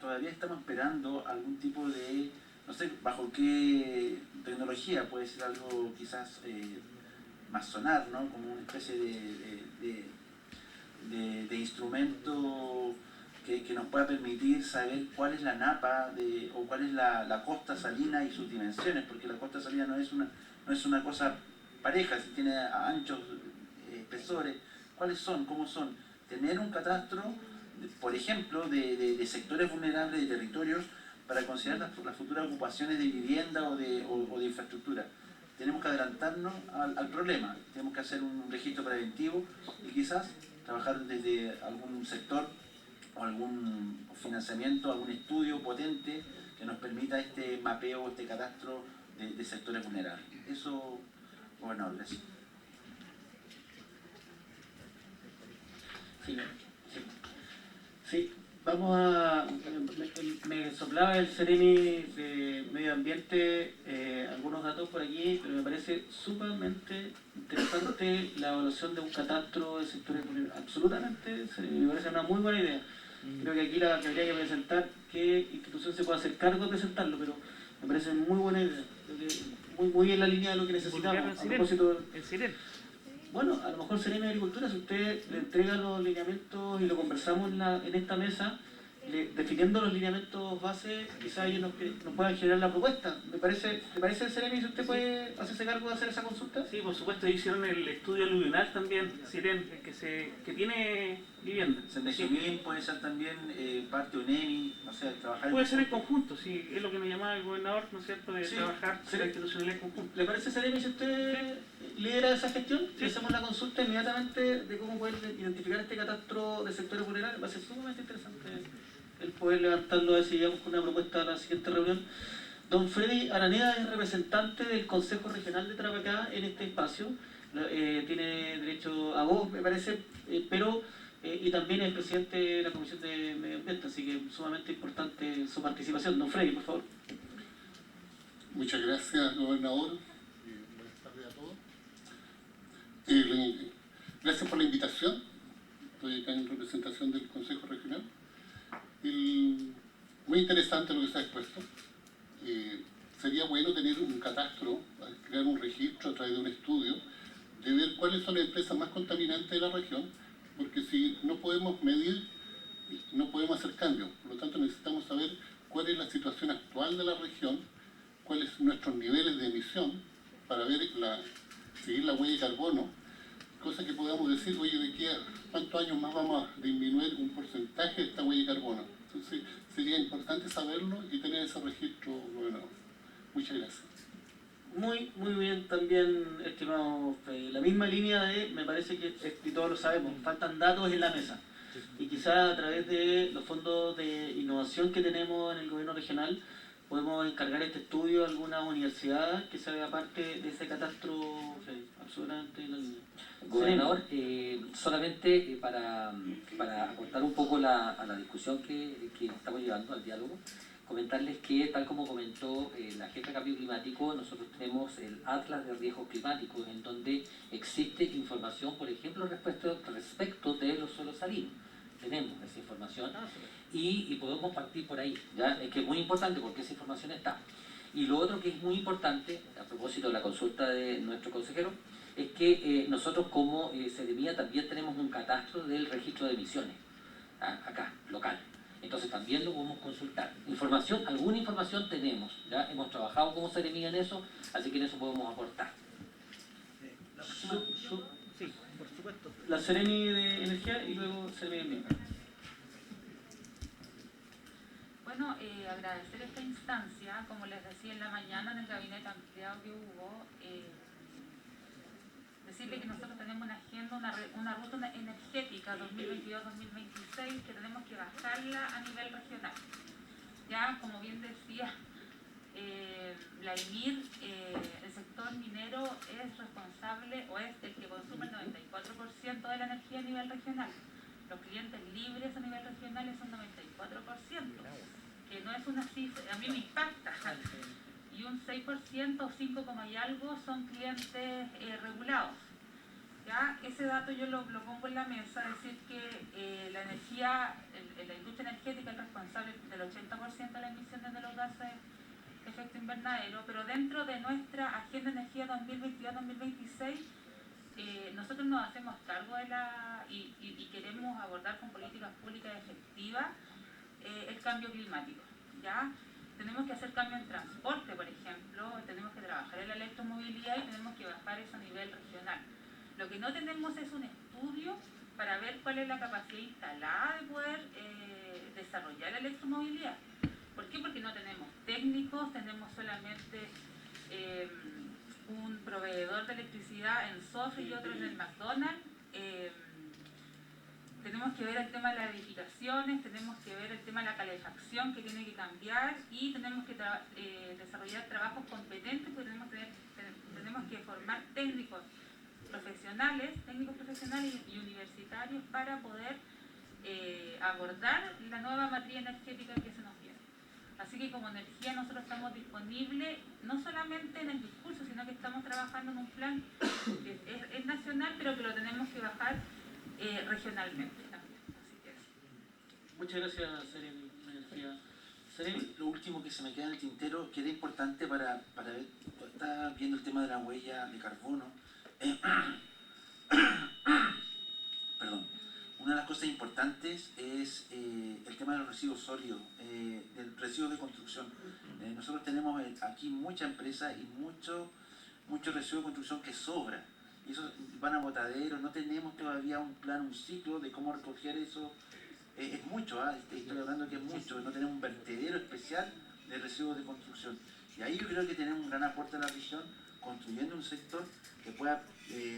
Todavía estamos esperando algún tipo de, no sé, bajo qué tecnología, puede ser algo quizás más sonar, ¿no? Como una especie de instrumento que nos pueda permitir saber cuál es la napa o cuál es la costa salina y sus dimensiones, porque la costa salina no es una cosa pareja, si tiene anchos, espesores, cuáles son, cómo son. Tener un catastro, por ejemplo, de sectores vulnerables, de territorios, para considerar las futuras ocupaciones de vivienda o de infraestructura. Tenemos que adelantarnos al problema, tenemos que hacer un registro preventivo y quizás trabajar desde algún sector o algún financiamiento, algún estudio potente que nos permita este mapeo, este catastro de sectores vulnerables. Eso, gobernador, gracias. Sí, vamos a... Me soplaba el Seremi de Medio Ambiente algunos datos por aquí, pero me parece sumamente interesante la evaluación de un catastro de sectores vulnerables. Absolutamente, me parece una muy buena idea. Creo que aquí la que habría que presentar, qué institución se puede hacer cargo de presentarlo, pero me parece muy buena idea. Muy en la línea de lo que necesitamos. A propósito, bueno, a lo mejor Seremi de Agricultura, si usted le entrega los lineamientos y lo conversamos en esta mesa, definiendo los lineamientos base, quizás ellos nos puedan generar la propuesta. ¿Le parece Seremi, si usted puede hacerse cargo de hacer esa consulta? Sí, por supuesto, hicieron el estudio aluvional también, Siren, que tiene vivienda. Sendesumín puede ser también parte UNEMI, o sea, trabajar... Puede ser en conjunto, sí, es lo que me llamaba el gobernador, ¿no es cierto?, de trabajar la institucionalidad en conjunto. ¿Le parece, Seremi, si usted lidera esa gestión? Si hacemos la consulta inmediatamente de cómo poder identificar este catastro de sectores vulnerables, va a ser sumamente interesante el poder levantarlo, a ver si llegamos con una propuesta a la siguiente reunión. Don Freddy Araneda es representante del Consejo Regional de Tarapacá en este espacio, tiene derecho a voz, me parece, pero y también es presidente de la Comisión de Medio Ambiente, así que sumamente importante su participación. Don Freddy, por favor. Muchas gracias, gobernador. Buenas tardes a todos. Gracias por la invitación. Estoy acá en representación del Consejo Regional. Muy interesante lo que se ha expuesto. Sería bueno tener un catastro, crear un registro a través de un estudio, de ver cuáles son las empresas más contaminantes de la región, porque si no podemos medir, no podemos hacer cambios. Por lo tanto, necesitamos saber cuál es la situación actual de la región, cuáles son nuestros niveles de emisión, para ver seguir la huella de carbono, cosa que podamos decir, oye, ¿de cuántos años más vamos a disminuir un porcentaje de esta huella de carbono? Entonces, sería importante saberlo y tener ese registro, gobernador. Muchas gracias. Muy bien también, estimado Freddy. La misma línea me parece que, y todos lo sabemos, faltan datos en la mesa. Y quizás a través de los fondos de innovación que tenemos en el gobierno regional, podemos encargar este estudio a alguna universidad que se haga parte de ese catastro, absolutamente en la línea. Gobernador, solamente para aportar un poco a la discusión que estamos llevando, al diálogo, comentarles que, tal como comentó la jefa de cambio climático, nosotros tenemos el Atlas de Riesgos Climáticos, en donde existe información, por ejemplo, respecto de los suelos salinos. Tenemos esa información y podemos partir por ahí, ¿ya? Es que es muy importante porque esa información está. Y lo otro que es muy importante, a propósito de la consulta de nuestro consejero, es que nosotros como Seremía también tenemos un catastro del registro de emisiones, acá, local. Entonces también lo podemos consultar. Alguna información tenemos, ¿ya? Hemos trabajado como Seremía en eso, así que en eso podemos aportar. Sí, por supuesto. La Seremi de Energía y luego Seremi de Ambiente. Bueno, agradecer esta instancia, como les decía en la mañana en el gabinete ampliado que hubo, decirle que nosotros tenemos una agenda, una ruta energética 2022-2026 que tenemos que bajarla a nivel regional. Ya, como bien decía Vladimir, el sector minero es responsable o es el que consume el 94% de la energía a nivel regional. Los clientes libres a nivel regional es un 94%, que no es una cifra, a mí me impacta. Y un 6% o 5, y algo son clientes regulados. ¿Ya? Ese dato yo lo pongo en la mesa, es decir que la energía, la industria energética es responsable del 80% de las emisiones de los gases de efecto invernadero, pero dentro de nuestra Agenda de Energía 2022-2026 nosotros nos hacemos cargo de y queremos abordar con políticas públicas efectivas el cambio climático. ¿Ya? Tenemos que hacer cambio en transporte, por ejemplo, tenemos que trabajar en la electromovilidad y tenemos que bajar eso a nivel regional. Lo que no tenemos es un estudio para ver cuál es la capacidad instalada de poder desarrollar la electromovilidad. ¿Por qué? Porque no tenemos técnicos, tenemos solamente un proveedor de electricidad en Sofre y otro en el McDonald's. Tenemos que ver el tema de las edificaciones, tenemos que ver el tema de la calefacción que tiene que cambiar y tenemos que desarrollar trabajos competentes porque tenemos que formar técnicos profesionales y universitarios para poder abordar la nueva matriz energética que se nos viene. Así que como energía nosotros estamos disponibles no solamente en el discurso, sino que estamos trabajando en un plan que es nacional, pero que lo tenemos que bajar regionalmente también. Así que eso. Muchas gracias, Seremi de Energía. Lo último que se me queda en el tintero, que era importante para ver, está viendo el tema de la huella de carbono. cosas importantes es el tema de los residuos sólidos, del residuo de construcción. Nosotros tenemos aquí mucha empresa y mucho residuo de construcción que sobra. Y eso van a botaderos, no tenemos todavía un plan, un ciclo de cómo recoger eso. Es mucho, estoy hablando que es mucho, no tenemos un vertedero especial de residuos de construcción. Y ahí yo creo que tenemos un gran aporte a la región, construyendo un sector que pueda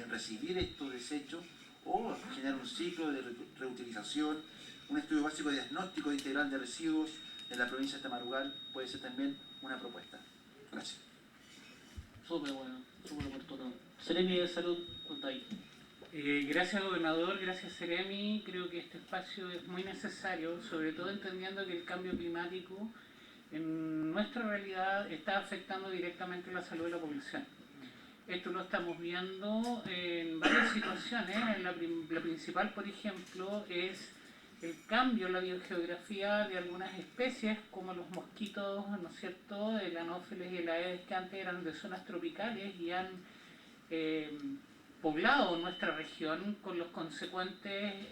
recibir estos desechos o generar un ciclo de reutilización, un estudio básico de diagnóstico integral de residuos en la provincia de Tamarugal puede ser también una propuesta. Gracias. Súper bueno, súper oportuno. Seremi de Salud, Contay. Gracias, gobernador, gracias, Seremi. Creo que este espacio es muy necesario, sobre todo entendiendo que el cambio climático en nuestra realidad está afectando directamente la salud de la población. Esto lo estamos viendo en varias situaciones. La principal, por ejemplo, es el cambio en la biogeografía de algunas especies, como los mosquitos, ¿no es cierto?, el anófeles y el aedes, que antes eran de zonas tropicales y han poblado nuestra región con los consecuentes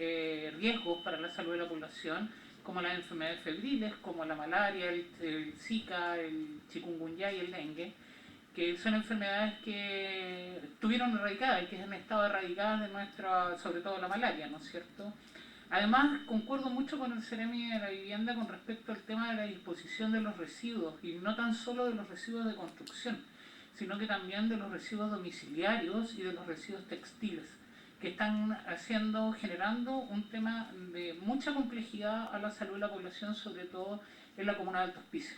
riesgos para la salud de la población, como las enfermedades febriles, como la malaria, el Zika, el chikungunya y el dengue, que son enfermedades que estuvieron erradicadas y que han estado erradicadas de nuestra, sobre todo la malaria, ¿no es cierto? Además, concuerdo mucho con el Seremi de la Vivienda con respecto al tema de la disposición de los residuos, y no tan solo de los residuos de construcción, sino que también de los residuos domiciliarios y de los residuos textiles, que están generando un tema de mucha complejidad a la salud de la población, sobre todo en la comuna de Alto Hospicio.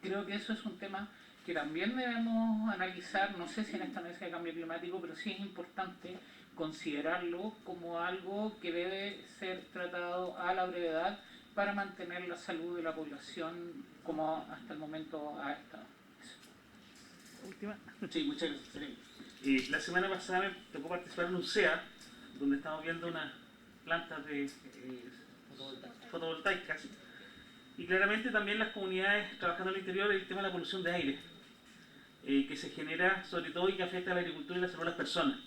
Creo que eso es un tema que también debemos analizar, no sé si en esta mesa de cambio climático, pero sí es importante considerarlo como algo que debe ser tratado a la brevedad para mantener la salud de la población como hasta el momento ha estado. Última. Sí, muchas gracias. La semana pasada me tocó participar en un CEA, donde estamos viendo unas plantas de fotovoltaicas, y claramente también las comunidades trabajando en el interior, el tema de la polución de aire, que se genera sobre todo y que afecta a la agricultura y la salud de las personas.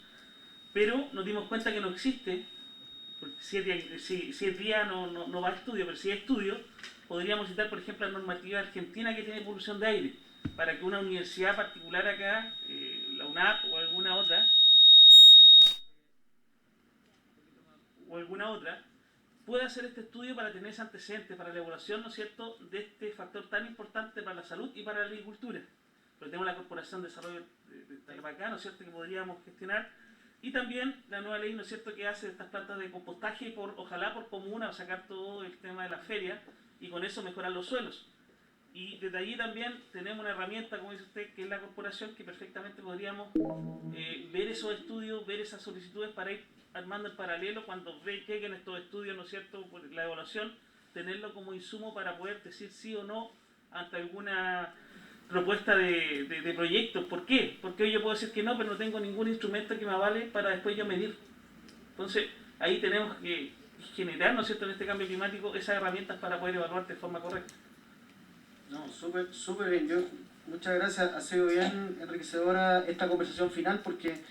Pero nos dimos cuenta que no existe, porque si el día no va a estudio, pero si hay estudio, podríamos citar por ejemplo la normativa argentina que tiene polución de aire, para que una universidad particular acá, la UNAP o alguna otra, pueda hacer este estudio para tener ese antecedente, para la evaluación, ¿no es cierto?, de este factor tan importante para la salud y para la agricultura. Pero tenemos la Corporación de Desarrollo de Tarapacá, ¿no es cierto?, que podríamos gestionar, y también la nueva ley, ¿no es cierto?, que hace estas plantas de compostaje, ojalá por comuna, o sacar todo el tema de la feria, y con eso mejorar los suelos. Y desde allí también tenemos una herramienta, como dice usted, que es la corporación, que perfectamente podríamos ver esos estudios, ver esas solicitudes para ir armando en paralelo cuando lleguen estos estudios, ¿no es cierto?, por la evaluación, tenerlo como insumo para poder decir sí o no ante alguna propuesta de proyectos. ¿Por qué? Porque hoy yo puedo decir que no, pero no tengo ningún instrumento que me avale para después yo medir. Entonces, ahí tenemos que generar, ¿no es cierto?, en este cambio climático, esas herramientas para poder evaluar de forma correcta. No, súper bien. Muchas gracias. Ha sido bien enriquecedora esta conversación final, porque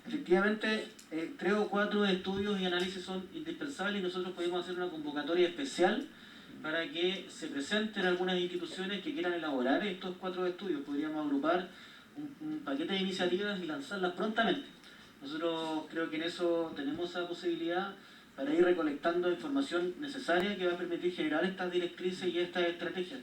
efectivamente 3 o 4 estudios y análisis son indispensables, y nosotros podemos hacer una convocatoria especial para que se presenten algunas instituciones que quieran elaborar estos 4 estudios. Podríamos agrupar un paquete de iniciativas y lanzarlas prontamente. Nosotros creo que en eso tenemos esa posibilidad para ir recolectando información necesaria que va a permitir generar estas directrices y estas estrategias.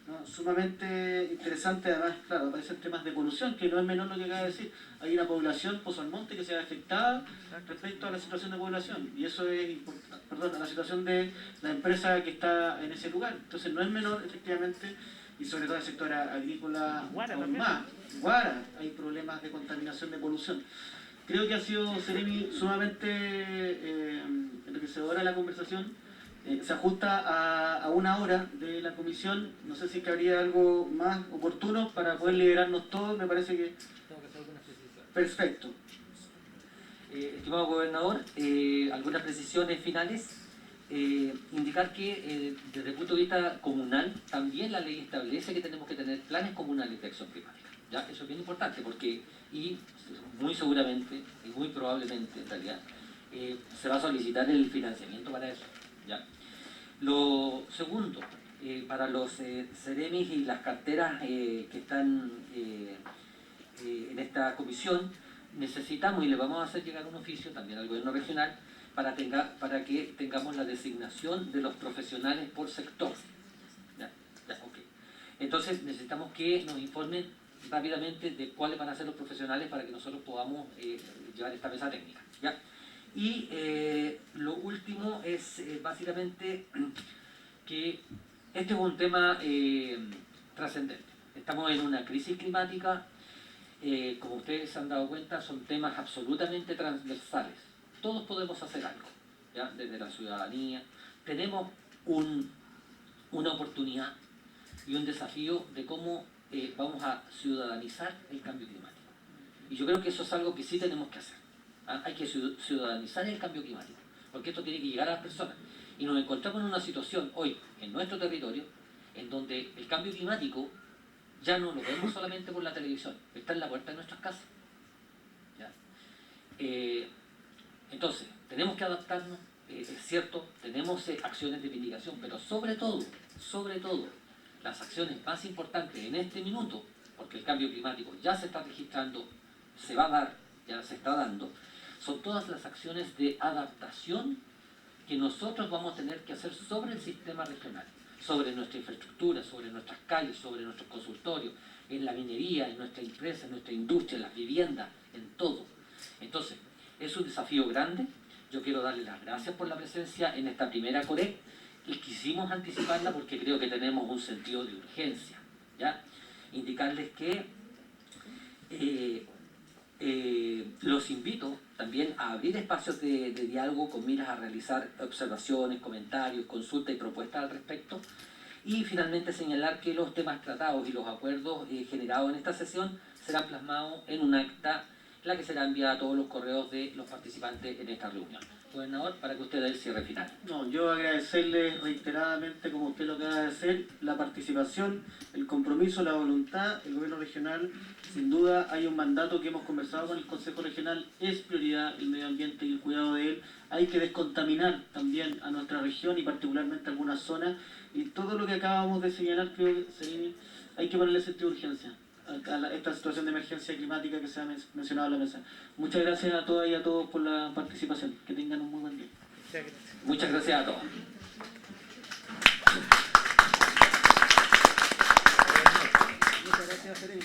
¿No? Sumamente interesante. Además, claro, aparecen temas de polución, que no es menor lo que acaba de decir. Hay una población, Pozo Almonte, que se ve afectada respecto a la situación de población, y eso es importante, a la situación de la empresa que está en ese lugar. Entonces no es menor, efectivamente, y sobre todo el sector agrícola aún más. Guara, hay problemas de contaminación, de polución. Creo que ha sido, Seremi, sumamente enriquecedora la conversación. Se ajusta a 1 hora de la comisión. No sé si habría algo más oportuno para poder liberarnos todos. Me parece que... Tengo que hacer algunas precisiones. Perfecto. Estimado gobernador, algunas precisiones finales. Indicar que desde el punto de vista comunal, también la ley establece que tenemos que tener planes comunales de acción climática. ¿Ya? Eso es bien importante, porque, y muy seguramente, y muy probablemente en realidad, se va a solicitar el financiamiento para eso. ¿Ya? Lo segundo, para los CEREMIS y las carteras que están en esta comisión, necesitamos y le vamos a hacer llegar un oficio también al gobierno regional para que tengamos la designación de los profesionales por sector. ¿Ya? Okay. Entonces necesitamos que nos informen rápidamente de cuáles van a ser los profesionales para que nosotros podamos llevar esta mesa técnica. ¿Ya? Y lo último es básicamente que este es un tema trascendente. Estamos en una crisis climática, como ustedes se han dado cuenta, son temas absolutamente transversales. Todos podemos hacer algo, ¿ya? Desde la ciudadanía. Tenemos una oportunidad y un desafío de cómo vamos a ciudadanizar el cambio climático. Y yo creo que eso es algo que sí tenemos que hacer. Hay que ciudadanizar el cambio climático, porque esto tiene que llegar a las personas. Y nos encontramos en una situación hoy, en nuestro territorio, en donde el cambio climático ya no lo vemos solamente por la televisión, está en la puerta de nuestras casas. ¿Ya? Entonces, tenemos que adaptarnos, es cierto, tenemos acciones de mitigación, pero sobre todo, las acciones más importantes en este minuto, porque el cambio climático ya se está registrando, se va a dar, ya se está dando, son todas las acciones de adaptación que nosotros vamos a tener que hacer sobre el sistema regional, sobre nuestra infraestructura, sobre nuestras calles, sobre nuestros consultorios, en la minería, en nuestra empresa, en nuestra industria, en las viviendas, en todo. Entonces, es un desafío grande. Yo quiero darle las gracias por la presencia en esta primera COREC y quisimos anticiparla porque creo que tenemos un sentido de urgencia. ¿Ya? Indicarles que los invito también a abrir espacios de diálogo con miras a realizar observaciones, comentarios, consultas y propuestas al respecto. Y finalmente señalar que los temas tratados y los acuerdos generados en esta sesión serán plasmados en un acta, la que será enviada a todos los correos de los participantes en esta reunión. Gobernador, para que usted dé el cierre final. No, yo agradecerle reiteradamente, como usted lo acaba de hacer, la participación, el compromiso, la voluntad. El gobierno regional, sin duda, hay un mandato que hemos conversado con el Consejo Regional, es prioridad el medio ambiente y el cuidado de él. Hay que descontaminar también a nuestra región y particularmente algunas zonas. Y todo lo que acabamos de señalar, creo que hay que ponerle sentido de urgencia a esta situación de emergencia climática que se ha mencionado en la mesa. Muchas gracias a todas y a todos por la participación. Que tengan un muy buen día. Muchas gracias a todos. Muchas gracias, Serena.